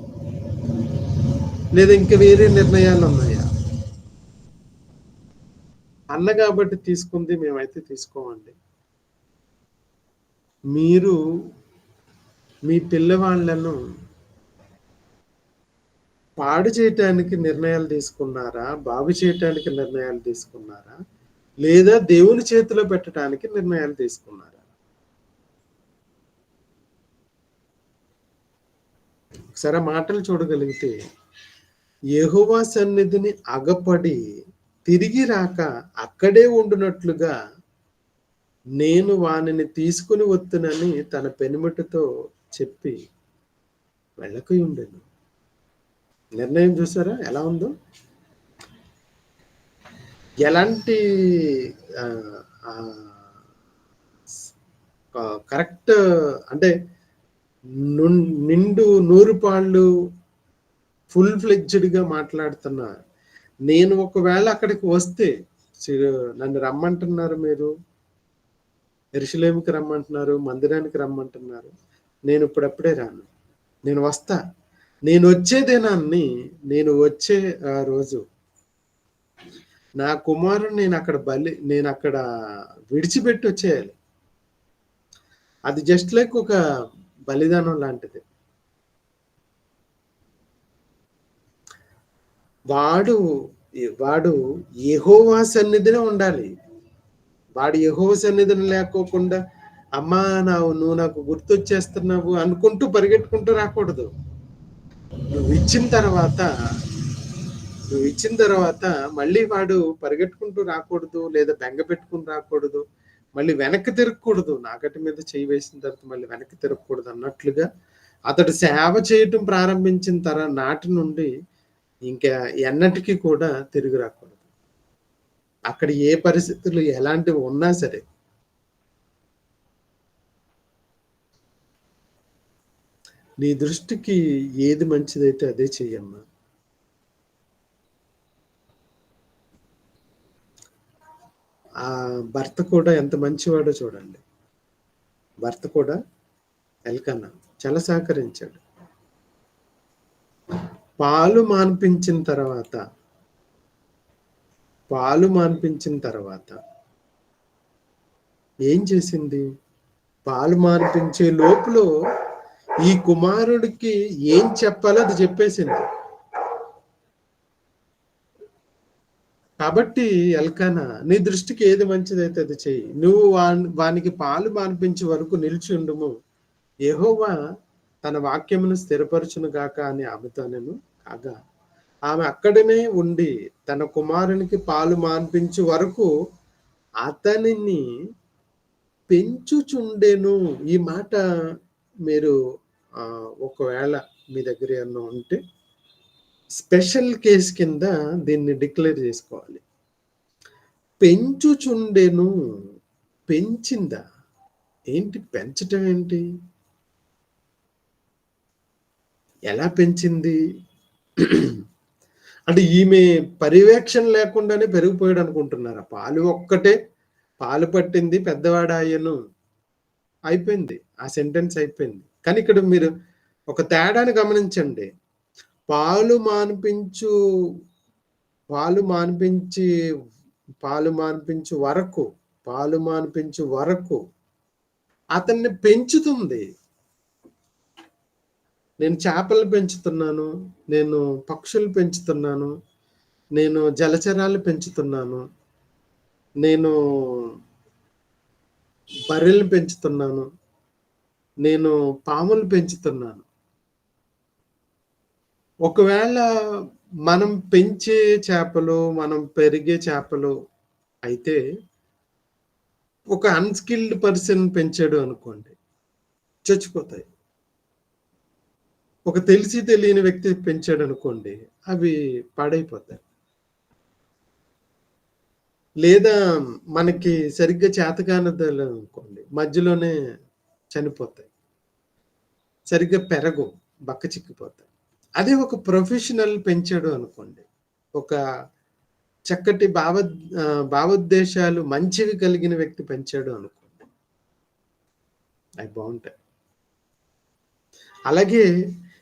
లేదా ఇంకా వేరే నిర్ణయాలు ఉన్నాయా? అన్న కాబట్టి తీసుకుంది, మేమైతే తీసుకోమండి. మీరు మీ పిల్లవాళ్లను పాడు చేయటానికి నిర్ణయాలు తీసుకున్నారా, బాగు చేయటానికి నిర్ణయాలు తీసుకున్నారా, లేదా దేవుని చేతిలో పెట్టడానికి నిర్ణయాలు తీసుకున్నారా? ఒకసారి మాటలు చూడగలిగితే, యెహోవా సన్నిధిని అగపడి తిరిగి రాక అక్కడే ఉండునట్లుగా నేను వానిని తీసుకుని వత్తునని తన పెనిమిటితో చెప్పి వెళ్ళకి ఉండేను. నిర్ణయం చూసారా ఎలా ఉందో? ఎలాంటి కరెక్ట్, అంటే నిండు 100 పాళ్ళు ఫుల్ ఫ్లెడ్జ్డ్గా మాట్లాడుతున్నా. నేను ఒకవేళ అక్కడికి వస్తే, నన్ను రమ్మంటున్నారు, మీరు యెరూషలేముకి రమ్మంటున్నారు, మందిరానికి రమ్మంటున్నారు, నేను ఇప్పుడప్పుడే రాను. నేను వస్తా. నేను వచ్చే దినాన్ని, నేను వచ్చే రోజు నా కుమారుని నేను అక్కడ విడిచిపెట్టి వచ్చేయాలి. అది జస్ట్ లైక్ ఒక బలిదానం లాంటిది. వాడు వాడు యెహోవా సన్నిధిలో ఉండాలి. వాడు యెహోవా సన్నిధిని లేకోకుండా అమ్మా నువ్వు నాకు గుర్తొచ్చేస్తున్నావు అనుకుంటూ పరిగెట్టుకుంటూ రాకూడదు. నువ్వు ఇచ్చిన తర్వాత నువ్వు ఇచ్చిన తర్వాత మళ్ళీ వాడు పరిగెట్టుకుంటూ రాకూడదు, లేదా బెంగ పెట్టుకుని రాకూడదు, మళ్ళీ వెనక్కి తిరగకూడదు. నాగటి మీద చేయి వేసిన తర్వాత మళ్ళీ వెనక్కి తిరగకూడదు అన్నట్లుగా అతడు సేవ చేయటం ప్రారంభించిన నాటి నుండి ఇంకా ఎన్నటికీ కూడా తిరిగి రాకూడదు. అక్కడ ఏ పరిస్థితులు ఎలాంటివి ఉన్నా సరే. నీ దృష్టికి ఏది మంచిదైతే అదే చెయ్యమ్మా. ఆ భర్త కూడా ఎంత మంచివాడో చూడండి. భర్త కూడా ఎల్కన్నా చాలా సహకరించాడు. పాలు మాన్పించిన తర్వాత ఏం చేసింది? పాలు మాన్పించే లోపల ఈ కుమారుడికి ఏం చెప్పాలో అది చెప్పేసింది. కాబట్టి ఎల్కానా, నీ దృష్టికి ఏది మంచిదైతే అది చెయ్యి. నువ్వు వానికి పాలు మాన్పించే వరకు నిలిచి ఉండుము. యెహోవా తన వాక్యమును స్థిరపరచును గాక అని ఆమెతో నేను కాగా, ఆమె అక్కడనే ఉండి తన కుమారునికి పాలు మాన్పించే వరకు అతనిని పెంచుచుండెను. ఈ మాట మీరు ఒకవేళ మీ దగ్గర ఏమన్నా ఉంటే స్పెషల్ కేస్ కింద దీన్ని డిక్లేర్ చేసుకోవాలి. పెంచుచుండెను. పెంచిందా? ఏంటి పెంచటం ఏంటి? ఎలా పెంచింది? అంటే ఈమె పర్యవేక్షణ లేకుండానే పెరిగిపోయాడు అనుకుంటున్నారా? పాలు పట్టింది పెద్దవాడాయను అయిపోయింది. ఆ సెంటెన్స్ అయిపోయింది. కానీ ఇక్కడ మీరు ఒక తేడాని గమనించండి. పాలు మాన్పించు వరకు అతన్ని పెంచుతుంది. నేను చేపలు పెంచుతున్నాను, నేను పక్షులు పెంచుతున్నాను, నేను జలచరాలు పెంచుతున్నాను, నేను బర్రెలు పెంచుతున్నాను, నేను పాములు పెంచుతున్నాను. ఒకవేళ మనం పెంచే చేపలు, మనం పెరిగే చేపలు అయితే ఒక అన్‌స్కిల్డ్ పర్సన్ పెంచాడు అనుకోండి, చచ్చిపోతాయి. ఒక తెలిసి తెలియని వ్యక్తి పెంచాడు అనుకోండి, అవి పాడైపోతాయి. లేదా మనకి సరిగ్గా చేతకానిదనుకోండి, మధ్యలోనే చనిపోతాయి. సరిగ్గా పెరగవు, బక్క చిక్కిపోతాయి. అదే ఒక ప్రొఫెషనల్ పెంచాడు అనుకోండి, ఒక చక్కటి భావోద్దేశాలు మంచివి కలిగిన వ్యక్తి పెంచాడు అనుకోండి, అవి బాగుంటాయి. అలాగే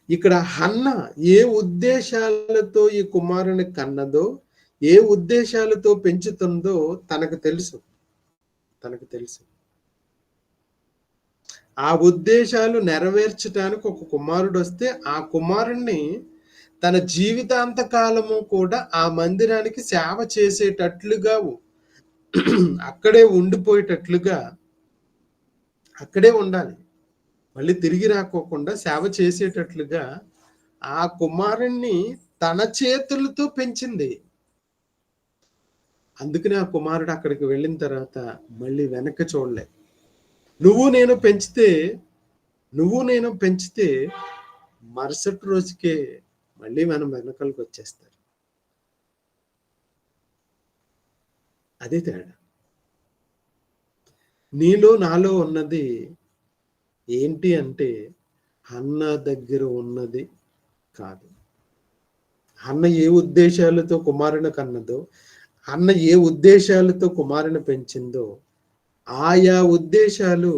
ఇక్కడ హన్న ఏ ఉద్దేశాలతో ఈ కుమారుని కన్నదో, ఏ ఉద్దేశాలతో పెంచుతుందో తనకు తెలుసు. ఆ ఉద్దేశాలు నెరవేర్చడానికి ఒక కుమారుడు వస్తే ఆ కుమారుణ్ణి తన జీవితాంత కాలము కూడా ఆ మందిరానికి సేవ చేసేటట్లుగా, అక్కడే ఉండిపోయేటట్లుగా, అక్కడే ఉండాలి, మళ్ళీ తిరిగి రాకోకుండా సేవ చేసేటట్లుగా ఆ కుమారుణ్ణి తన చేతులతో పెంచింది. అందుకనే ఆ కుమారుడు అక్కడికి వెళ్ళిన తర్వాత మళ్ళీ వెనక్కి చూడలే. నువ్వు నేను పెంచితే మరుసటి రోజుకే మళ్ళీ మనం వెనకాలకు వచ్చేస్తారు. అదే తేడా. నీలో నాలో ఉన్నది ఏంటి అంటే హన్న దగ్గర ఉన్నది కాదు. హన్న ఏ ఉద్దేశాలతో కుమారుని కన్నదో, హన్న ఏ ఉద్దేశాలతో కుమారుని పెంచిందో, ఆయా ఉద్దేశాలు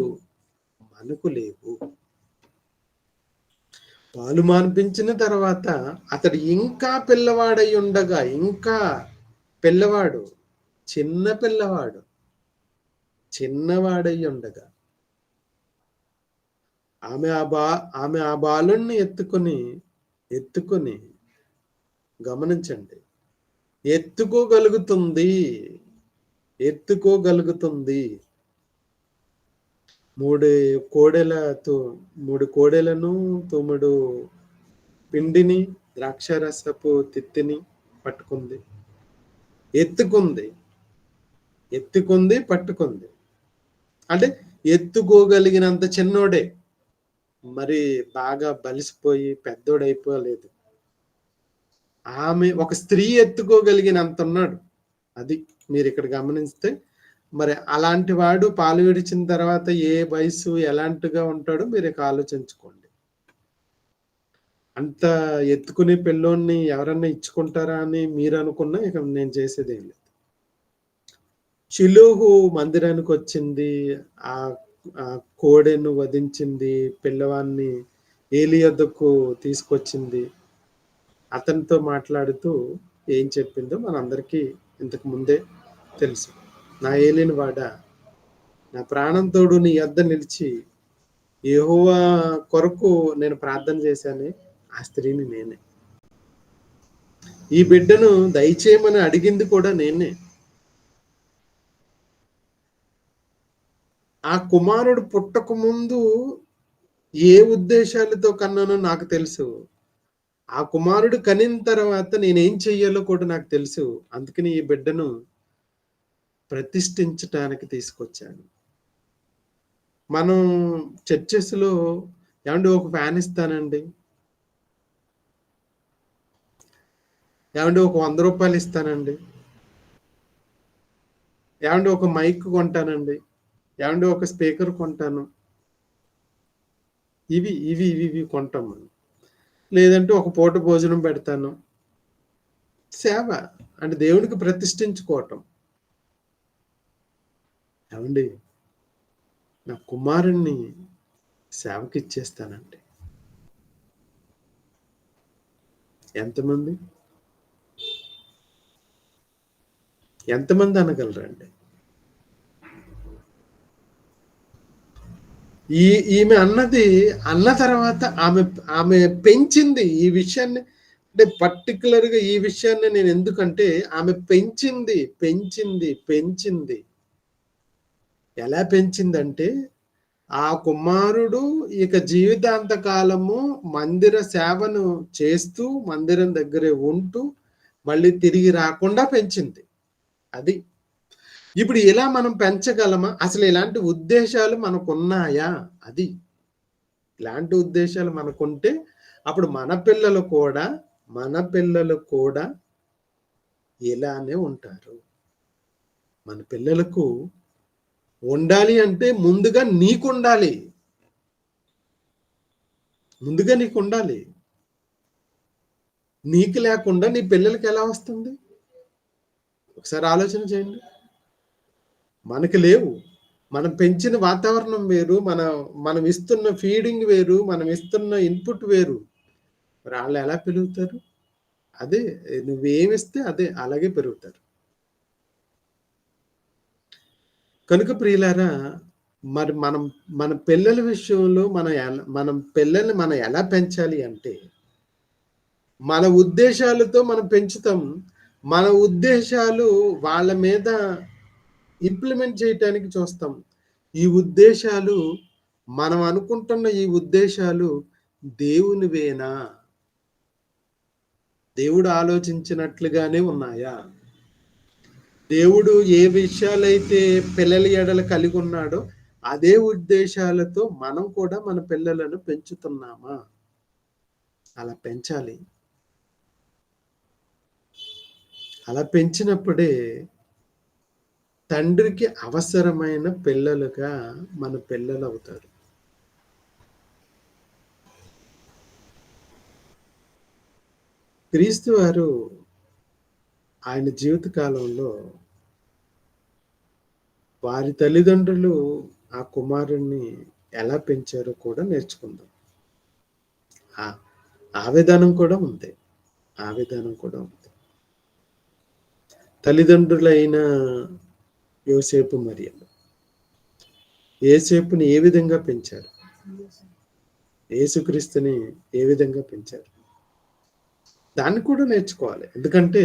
మనకు లేవు. పాలు మాన్పించిన తర్వాత అతడు ఇంకా పిల్లవాడై ఉండగా, ఇంకా పిల్లవాడు, చిన్నవాడై ఉండగా ఆమె ఆ బాలుణ్ణి ఎత్తుకొని గమనించండి. ఎత్తుకోగలుగుతుంది. ఎత్తుకోగలుగుతుంది. 3 కోడెలతో 3 కోడెలను, తోమెడు పిండిని, ద్రాక్షారసపు తిత్తిని పట్టుకుంది. ఎత్తుకుంది. ఎత్తుకుంది, పట్టుకుంది. అంటే ఎత్తుకోగలిగినంత చిన్నోడే. మరి బాగా బలిసిపోయి పెద్దోడైపోలేదు. ఆమె ఒక స్త్రీ ఎత్తుకోగలిగినంత ఉన్నాడు. అది మీరిక్కడ గమనిస్తే. మరి అలాంటి వాడు పాలు విడిచిన తర్వాత ఏ వయసు ఎలాంటిగా ఉంటాడో మీరు ఇక ఆలోచించుకోండి. అంత ఎత్తుకునే పిల్లోన్ని ఎవరన్నా ఇచ్చుకుంటారా అని మీరు అనుకున్నా ఇక నేను చేసేదేం లేదు. షిలోహు మందిరానికి వచ్చింది. ఆ కోడెను వధించింది. పిల్లవాన్ని ఏలి యొద్దకు తీసుకొచ్చింది. అతనితో మాట్లాడుతూ ఏం చెప్పిందో మనందరికీ ఇంతకు ముందే తెలుసు. నా ఏలిన వాడా, నా ప్రాణం తోడు నీ యొద్ద నిలిచి యెహోవా కొరకు నేను ప్రార్థన చేశానే, ఆ స్త్రీని నేనే. ఈ బిడ్డను దయచేయమని అడిగింది కూడా నేనే. ఆ కుమారుడు పుట్టక ముందు ఏ ఉద్దేశాలతో కన్నానో నాకు తెలుసు. ఆ కుమారుడు కనిన తర్వాత నేనేం చెయ్యాలో కూడా నాకు తెలుసు. అందుకని ఈ బిడ్డను ప్రతిష్ఠించటానికి తీసుకొచ్చాను. మనం చర్చెస్‌లో ఏవండీ ఒక ఫ్యాన్ ఇస్తానండి. ఏవండీ ఒక ₹100 ఇస్తానండి. ఏవండీ ఒక మైక్ కొంటానండి. ఏవండీ ఒక స్పీకర్ కొంటాను. ఇవి కొంటాం మనం. లేదంటే ఒక పూట భోజనం పెడతాను. సేవ అంటే దేవునికి ప్రతిష్ఠించుకోవటం. ఏవండీ నా కుమారుణ్ణి సేవకిచ్చేస్తానండి. ఎంతమంది? ఎంతమంది అనగలరండి? ఈమె అన్నది అన్న తర్వాత ఆమె పెంచింది ఈ విషయాన్ని. అంటే పర్టిక్యులర్‌గా ఈ విషయాన్ని నేను ఎందుకంటే ఆమె పెంచింది. ఎలా పెంచిందంటే ఆ కుమారుడు ఇక జీవితాంత కాలము మందిర సేవను చేస్తూ, మందిరం దగ్గరే ఉంటూ, మళ్ళీ తిరిగి రాకుండా పెంచింది. అది. ఇప్పుడు ఇలా మనం పెంచగలమా? అసలు ఇలాంటి ఉద్దేశాలు మనకున్నాయా? అది. ఇలాంటి ఉద్దేశాలు మనకుంటే అప్పుడు మన పిల్లలు కూడా ఇలానే ఉంటారు. మన పిల్లలకు ఉండాలి అంటే ముందుగా నీకుండాలి. నీకు లేకుండా నీ పిల్లలకి ఎలా వస్తుంది? ఒకసారి ఆలోచన చేయండి. మనకి లేవు. మనం పెంచిన వాతావరణం వేరు. మనం ఇస్తున్న ఫీడింగ్ వేరు. మనం ఇస్తున్న ఇన్పుట్ వేరు. మరి వాళ్ళు ఎలా పెరుగుతారు? అదే నువ్వేమిస్తే అదే అలాగే పెరుగుతారు. కనుక ప్రియులారా, మరి మన పిల్లల విషయంలో మనం పిల్లల్ని మనం ఎలా పెంచాలి అంటే, మన ఉద్దేశాలతో మనం పెంచుతాం. మన ఉద్దేశాలు వాళ్ళ మీద ఇంప్లిమెంట్ చేయటానికి చూస్తాం. ఈ ఉద్దేశాలు మనం అనుకుంటున్న ఈ ఉద్దేశాలు దేవునివేనా? దేవుడు ఆలోచించినట్లుగానే ఉన్నాయా? దేవుడు ఏ విషయాలైతే పిల్లల ఎడల కలిగి ఉన్నాడో అదే ఉద్దేశాలతో మనం కూడా మన పిల్లలను పెంచుతున్నామా? అలా పెంచాలి. అలా పెంచినప్పుడే తండ్రికి అవసరమైన పిల్లలుగా మన పిల్లలు అవుతారు. క్రీస్తు వారు ఆయన జీవిత కాలంలో వారి తల్లిదండ్రులు ఆ కుమారుణ్ణి ఎలా పెంచారో కూడా నేర్చుకుందాం. ఆ విధానం కూడా ఉంది. తల్లిదండ్రులైన యోసేపు మరియలు యేసేపుని ఏ విధంగా పెంచారు? యేసుక్రీస్తుని ఏ విధంగా పెంచారు? దాన్ని కూడా నేర్చుకోవాలి. ఎందుకంటే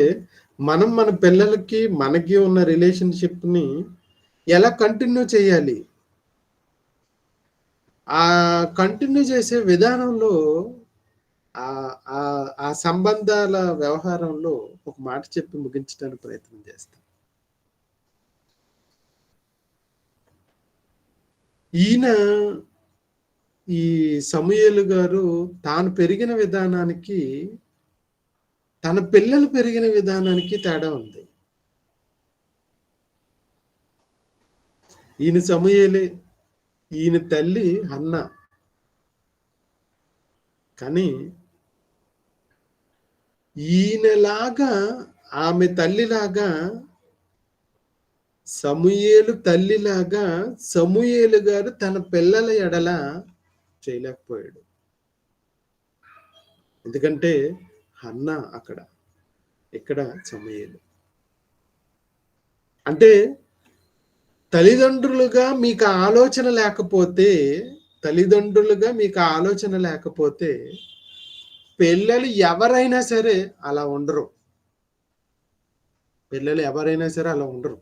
మనం మన పిల్లలకి, మనకి ఉన్న రిలేషన్‌షిప్‌ని ఎలా కంటిన్యూ చేయాలి? ఆ కంటిన్యూ చేసే విధానంలో ఆ సంబంధాల వ్యవహారంలో ఒక మాట చెప్పి ముగించడానికి ప్రయత్నం చేస్తా. ఈయన ఈ సమూయేలు గారు తాను పెరిగిన విధానానికి, తన పిల్లలు పెరిగిన విధానానికి తేడా ఉంది. ఈయన సమూయేలే, ఈయన తల్లి హన్నా. కానీ ఈయనలాగా, ఆమె తల్లిలాగా, సమూయేలు తల్లిలాగా సమూయేలు గారు తన పిల్లల ఎడల చేయలేకపోయాడు. ఎందుకంటే హన్నా అక్కడ, ఇక్కడ సమూయేలు. అంటే తల్లిదండ్రులుగా మీకు ఆ ఆలోచన లేకపోతే, తల్లిదండ్రులుగా మీకు ఆ ఆలోచన లేకపోతే, పిల్లలు ఎవరైనా సరే అలా ఉండరు. పిల్లలు ఎవరైనా సరే అలా ఉండరు.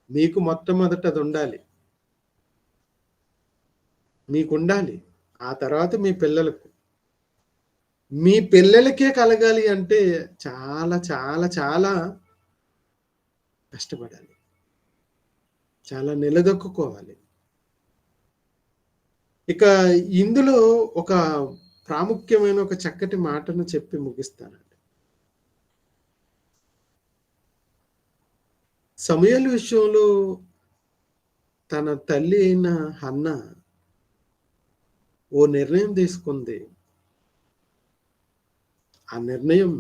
మీకు మొట్టమొదట అది ఉండాలి. మీకుండాలి. ఆ తర్వాత మీ పిల్లలకు. మీ పిల్లలకే కలగాలి అంటే చాలా, చాలా, చాలా కష్టపడాలి. చాలా నిలదొక్కుకోవాలి. ఇక ఇందులో ఒక ప్రాముఖ్యమైన ఒక చక్కటి మాటను చెప్పి ముగిస్తానండి. సమూయేలు విషయంలో తన తల్లి అయిన హన్నా ఓ నిర్ణయం తీసుకుంది. ఆ నిర్ణయం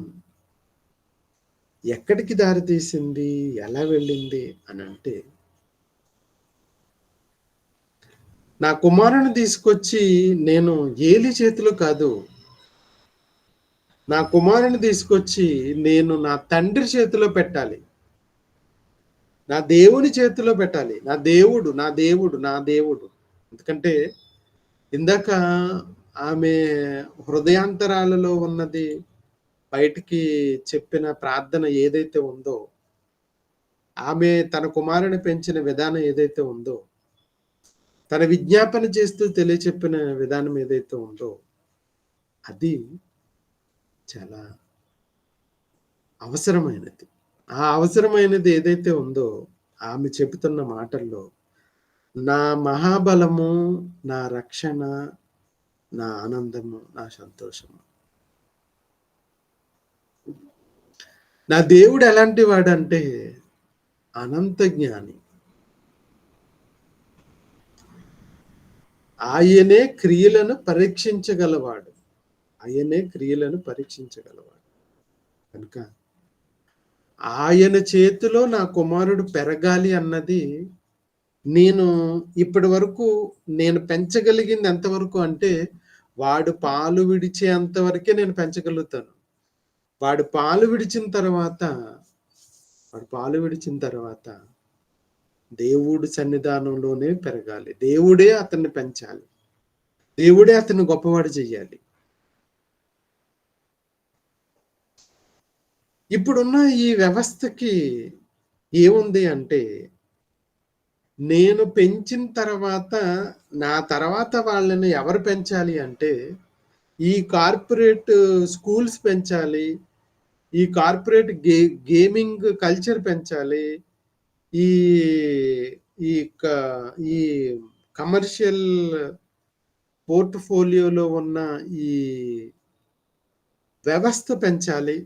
ఎక్కడికి దారి తీసింది? ఎలా వెళ్ళింది అనంటే, నా కుమారుని తీసుకొచ్చి నేను ఏలీ చేతిలో కాదు, నా కుమారుని తీసుకొచ్చి నేను నా తండ్రి చేతిలో పెట్టాలి. నా దేవుని చేతిలో పెట్టాలి. నా దేవుడు, నా దేవుడు, నా దేవుడు. ఎందుకంటే ఇందాక ఆమె హృదయాంతరాలలో ఉన్నది బయటికి చెప్పిన ప్రార్థన ఏదైతే ఉందో, ఆమె తన కుమారుని పెంచిన విధానం ఏదైతే ఉందో, తన విజ్ఞాపన చేస్తూ తెలియచెప్పిన విధానం ఏదైతే ఉందో, అది చాలా అవసరమైనది. ఆ అవసరమైనది ఏదైతే ఉందో, ఆమె చెబుతున్న మాటల్లో, నా మహాబలము, నా రక్షణ, నా ఆనందము, నా సంతోషము. నా దేవుడు ఎలాంటి వాడంటే అనంత జ్ఞాని. ఆయనే క్రియలను పరీక్షించగలవాడు. ఆయనే క్రియలను పరీక్షించగలవాడు. కనుక ఆయన చేతిలో నా కుమారుడు పెరగాలి అన్నది నేను ఇప్పటి వరకు నేను పెంచగలిగింది ఎంతవరకు అంటే, వాడు పాలు విడిచేంత వరకే నేను పెంచగలుగుతాను. వాడు పాలు విడిచిన తర్వాత, వాడు పాలు విడిచిన తర్వాత దేవుడి సన్నిధానంలోనే పెరగాలి. దేవుడే అతన్ని పెంచాలి. దేవుడే అతన్ని గొప్పవాడు చెయ్యాలి. ఇప్పుడున్న ఈ వ్యవస్థకి ఏముంది అంటే, నేను పెంచిన తర్వాత, నా తర్వాత వాళ్ళని ఎవరు పెంచాలి అంటే, ఈ కార్పొరేట్ స్కూల్స్ పెంచాలి. ఈ కార్పొరేట్ గేమింగ్ కల్చర్ పెంచాలి. ఈ ఈ క ఈ కమర్షియల్ పోర్ట్‌ఫోలియోలో ఉన్న ఈ వ్యవస్థ పెంచాలి.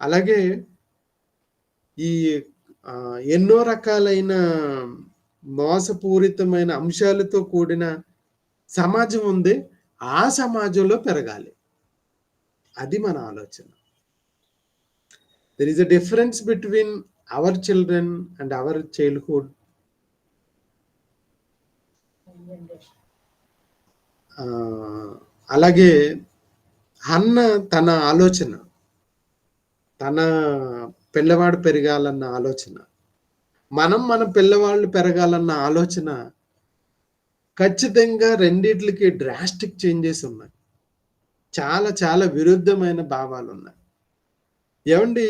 అలాగే ఈ ఎన్నో రకాలైన మోసపూరితమైన అంశాలతో కూడిన సమాజం ఉంది. ఆ సమాజంలో పెరగాలి. అది మన ఆలోచన. There is a difference between our children and our childhood. అలాగే హన్న తన ఆలోచన, తన పిల్లవాడు పెరగాలన్న ఆలోచన, మన పిల్లవాళ్ళు పెరగాలన్న ఆలోచన ఖచ్చితంగా రెండిట్లకి డ్రాస్టిక్ చేంజెస్ ఉన్నాయి. చాలా చాలా విరుద్ధమైన భావాలున్నాయి. ఏవండీ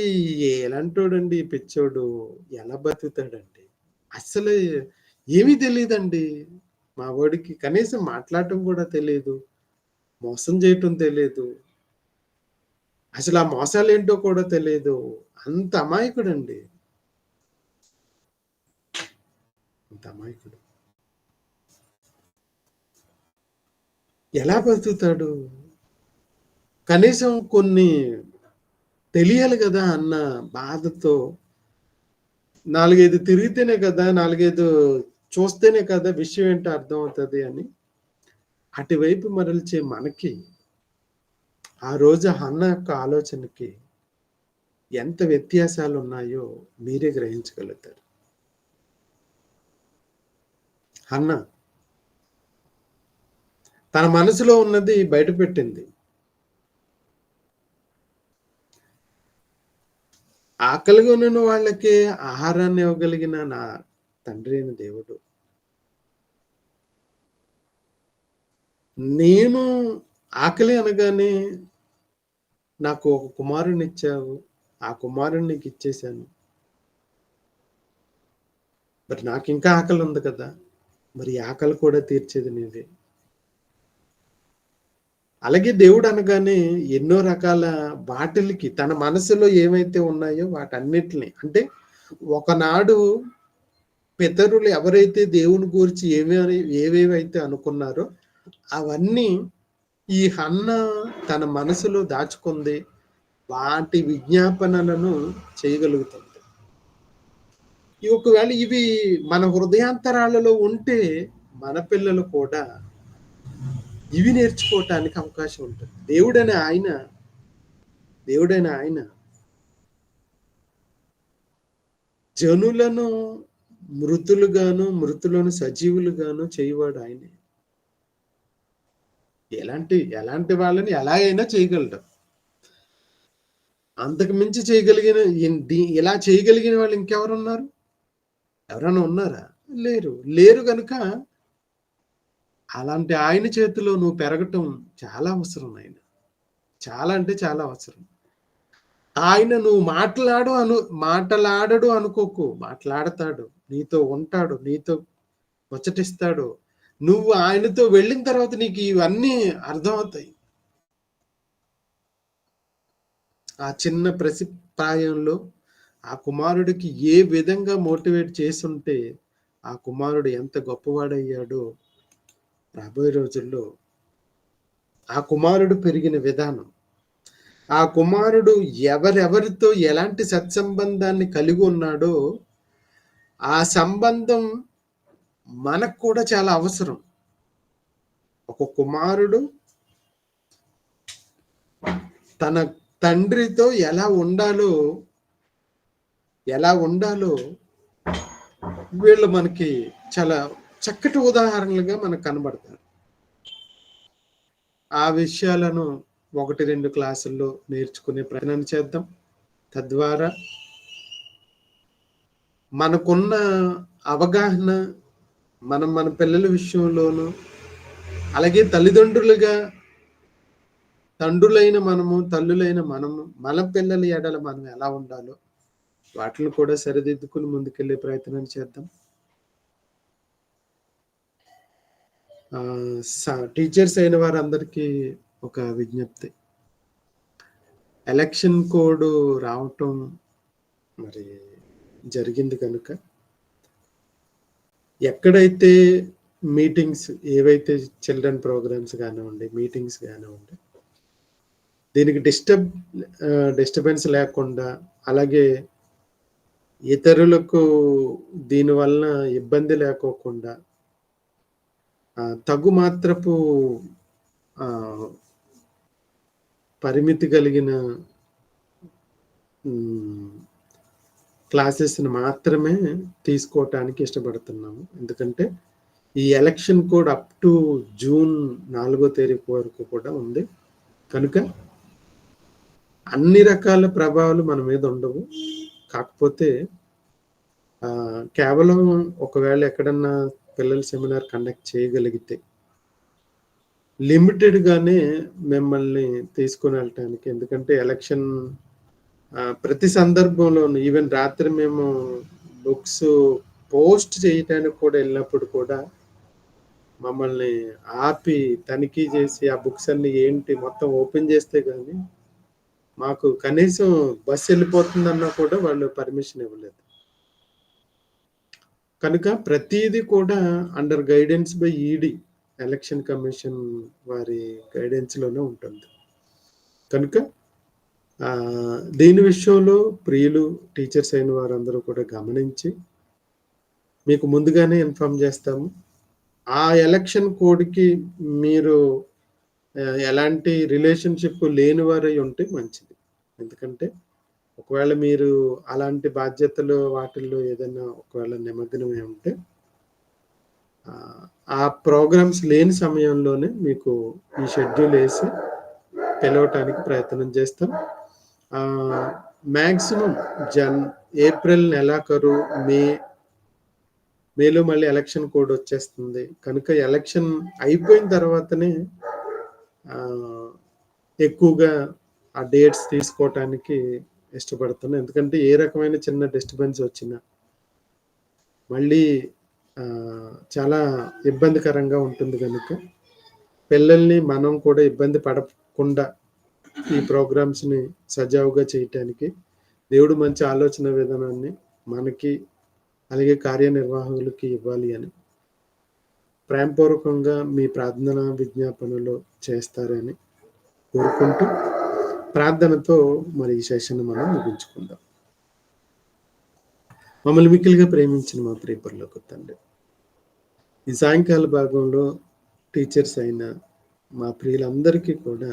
ఎలాంటోడండి ఈ పిచ్చోడు? ఎలా బతుకుతాడండి? అస్సలు ఏమీ తెలీదండి. మా వోడికి కనీసం మాట్లాడటం కూడా తెలీదు. మోసం చేయటం తెలీదు. అసలు ఆ మోసాలేంటో కూడా తెలీదు. అంత అమాయకుడండి. అంత అమాయకుడు. ఎలా బతుకుతాడు? కనీసం కొన్ని తెలియాలి గదా! అన్న బాధతో 4, 5 తిరిగితేనే కదా! 4, 5 చూస్తేనే కదా! విషయం ఏంటో అర్థమవుతది అని. అటువైపు మరల్చే మనకి, ఆ రోజు హన్న యొక్క ఆలోచనకి ఎంత వ్యత్యాసాలున్నాయో మీరే గ్రహించగలుగుతారు. హన్న తన మనసులో ఉన్నది బయటపెట్టింది. ఆకలిగా ఉన్న వాళ్ళకి ఆహారాన్ని ఇవ్వగలిగిన నా తండ్రి అయిన దేవుడు. నేను ఆకలి అనగానే నాకు ఒక కుమారుడినిచ్చావు. ఆ కుమారుడిని నీకిచ్చేశాను. మరి నాకింకా ఆకలుంది కదా! మరి ఈ ఆకలి కూడా తీర్చేది నీవే. అలాగే దేవుడు అనగానే ఎన్నో రకాల వాటిలకి తన మనసులో ఏవైతే ఉన్నాయో వాటన్నిటిని అంటే ఒకనాడు పితరులు ఎవరైతే దేవుని గూర్చి ఏవేవైతే అనుకున్నారో అవన్నీ ఈ హన్న తన మనసులో దాచుకుంది. వాటి విజ్ఞాపనలను చేయగలుగుతుంది. ఒకవేళ ఇవి మన హృదయాంతరాలలో ఉంటే మన పిల్లలు కూడా ఇవి నేర్చుకోవటానికి అవకాశం ఉంటుంది. దేవుడైన ఆయన జనులను మృతులుగాను, మృతులను సజీవులుగాను చేయువాడు ఆయనే. ఎలాంటి వాళ్ళని ఎలా అయినా చేయగలడు. అంతకు మించి చేయగలిగిన ఇలా చేయగలిగిన వాళ్ళు ఇంకెవరున్నారు? ఎవరైనా ఉన్నారా? లేరు గనుక అలాంటి ఆయన చేతిలో నువ్వు పెరగటం చాలా అవసరం నాయన. చాలా అంటే చాలా అవసరం. ఆయన నువ్వు మాటలాడడు అనుకోకు. మాట్లాడతాడు. నీతో ఉంటాడు. నీతో ముచ్చటిస్తాడు. నువ్వు ఆయనతో వెళ్ళిన తర్వాత నీకు ఇవన్నీ అర్థమవుతాయి. ఆ చిన్న ప్రాయంలో ఆ కుమారుడికి ఏ విధంగా మోటివేట్ చేసుంటే ఆ కుమారుడు ఎంత గొప్పవాడయ్యాడో రాబోయే రోజుల్లో ఆ కుమారుడు పెరిగిన విధానం, ఆ కుమారుడు ఎవరెవరితో ఎలాంటి సత్సంబంధాన్ని కలిగి ఉన్నాడో ఆ సంబంధం మనకు కూడా చాలా అవసరం. ఒక కుమారుడు తన తండ్రితో ఎలా ఉండాలో వీళ్ళు మనకి చాలా చక్కటి ఉదాహరణలుగా మనకు కనబడతారు. ఆ విషయాలను 1, 2 క్లాసుల్లో నేర్చుకునే ప్రయత్నం చేద్దాం. తద్వారా మనకున్న అవగాహన మన పిల్లల విషయంలోనూ అలాగే తండ్రులైన మనము, తల్లులైన మనము, మన పిల్లల ఎడల మనం ఎలా ఉండాలో వాటిని కూడా సరిదిద్దుకుని ముందుకెళ్ళే ప్రయత్నం చేద్దాం. టీచర్స్ అయిన వారందరికీ ఒక విజ్ఞప్తి. ఎలక్షన్ కోడ్ రావటం మరి జరిగింది కనుక ఎక్కడైతే మీటింగ్స్ ఏవైతే చిల్డ్రన్ ప్రోగ్రామ్స్ కానివ్వండి, మీటింగ్స్ కానివ్వండి, దీనికి డిస్టర్బెన్స్ లేకుండా అలాగే ఇతరులకు దీనివలన ఇబ్బంది లేకోకుండా తగు మాత్రపు పరిమితి కలిగిన క్లాసెస్ని మాత్రమే తీసుకోవటానికి ఇష్టపడుతున్నాము. ఎందుకంటే ఈ election code up to June 4వ తారీఖు వరకు కూడా ఉంది కనుక అన్ని రకాల ప్రభావాలు మన మీద ఉండవు. కాకపోతే కేవలం ఒకవేళ ఎక్కడన్నా పిల్లల సెమినార్ కండక్ట్ చేయగలిగితే లిమిటెడ్‌గానే మిమ్మల్ని తీసుకొని వెళ్ళటానికి. ఎందుకంటే ఎలక్షన్ ప్రతి సందర్భంలోను ఈవెన్ రాత్రి మేము బుక్స్ పోస్ట్ చేయటానికి కూడా ఎళ్ళినప్పుడు కూడా మమ్మల్ని ఆపి తనిఖీ చేసి ఆ బుక్స్ అన్నీ ఏంటి మొత్తం ఓపెన్ చేస్తే గాని మాకు కనీసం బస్ ఎళ్ళిపోతుందన్నా కూడా వాళ్ళు పర్మిషన్ ఇవ్వలేదు. కనుక ప్రతీది కూడా under guidance by ED election commission వారి గైడెన్స్‌లోనే ఉంటుంది. కనుక దీని విషయంలో ప్రియులు, టీచర్స్ అయిన వారందరూ కూడా గమనించి మీకు ముందుగానే ఇన్ఫార్మ్ చేస్తాము. ఆ ఎలక్షన్ కోడ్‌కి మీరు ఎలాంటి రిలేషన్‌షిప్ లేని వారై ఉంటే మంచిది. ఎందుకంటే ఒకవేళ మీరు అలాంటి బాధ్యతలు వాటిల్లో ఏదైనా ఒకవేళ నిమగ్నమై ఉంటే ఆ ప్రోగ్రామ్స్ లేని సమయంలోనే మీకు ఈ షెడ్యూల్ ఏసి పిలవటానికి ప్రయత్నం చేస్తాం. మాక్సిమం ఏప్రిల్ నెలాఖరు, మేలో మళ్ళీ ఎలక్షన్ కోడ్ వచ్చేస్తుంది. కనుక ఎలక్షన్ అయిపోయిన తర్వాతనే ఎక్కువగా ఆ డేట్స్ తీసుకోవటానికి ఇష్టపడుతున్నాను. ఎందుకంటే ఏ రకమైన చిన్న డిస్టర్బెన్స్ వచ్చినా మళ్ళీ చాలా ఇబ్బందికరంగా ఉంటుంది కనుక పిల్లల్ని మనం కూడా ఇబ్బంది పడకుండా ఈ ప్రోగ్రామ్స్‌ని సజావుగా చేయటానికి దేవుడు మంచి ఆలోచన విధానాన్ని మనకి అలాగే కార్యనిర్వాహకులకి ఇవ్వాలి అని ప్రేమపూర్వకంగా మీ ప్రార్థన విజ్ఞాపనలో చేస్తారని కోరుకుంటూ ప్రార్థనతో మరి ఈ సెషన్ మనం ముగించుకుందాం. మమ్మల్ని మిక్కిలిగా ప్రేమించిన మా ప్రియ పరలోక తండ్రి, ఈ సాయంకాల భాగంలో టీచర్స్ అయిన మా ప్రియులందరికీ కూడా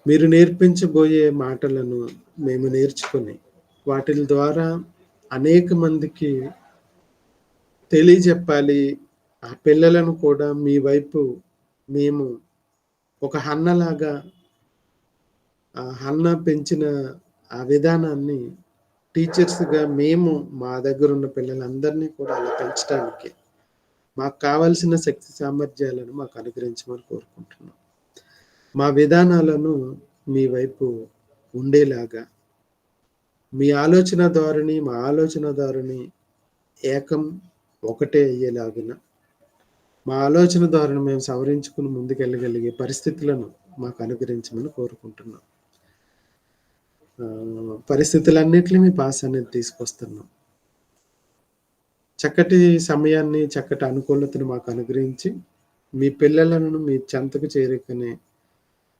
మీరు నేర్పించబోయే మాటలను మేము నేర్చుకొని వాటి ద్వారా అనేక మందికి తెలియజెప్పాలి. ఆ పిల్లలను కూడా మీ వైపు మేము ఒక హన్నలాగా హన్న పెంచిన ఆ విధానాన్ని టీచర్స్‌గా మేము మా దగ్గరున్న పిల్లలందరినీ కూడా అలా పెంచడానికి మాకు కావాల్సిన శక్తి సామర్థ్యాలను మాకు అనుగ్రహించమని కోరుకుంటున్నాం. మా విధానాలను మీ వైపు ఉండేలాగా మీ ఆలోచన ధోరణి, మా ఆలోచన ధోరణి ఒకటే అయ్యేలాగున మా ఆలోచన ధోరణి మేము సవరించుకుని ముందుకెళ్ళగలిగే పరిస్థితులను మాకు అనుగ్రహించమని కోరుకుంటున్నాం. పరిస్థితులన్నిటిని మీ పాస్ అనేది తీసుకొస్తున్నాం. చక్కటి సమయాన్ని, చక్కటి అనుకూలతను మాకు అనుగ్రహించి మీ పిల్లలను మీ చెంతకు చేరుకునే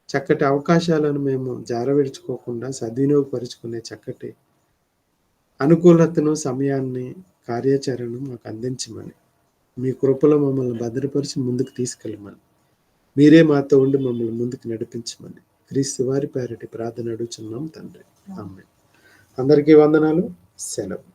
చక్కటి అవకాశాలను మేము జారవిడుచుకోకుండా సద్వినియోగపరుచుకునే చక్కటి అనుకూలతను, సమయాన్ని, కార్యాచరణను మాకు అందించమని, మీ కృపలో మమ్మల్ని భద్రపరిచి ముందుకు తీసుకెళ్ళమని, మీరే మాతో ఉండి మమ్మల్ని ముందుకు నడిపించమని క్రీస్తు వారి పేరిట ప్రార్థన అడుగుచున్నాం తండ్రి. ఆమేన్. అందరికీ వందనాలు. సెలవు.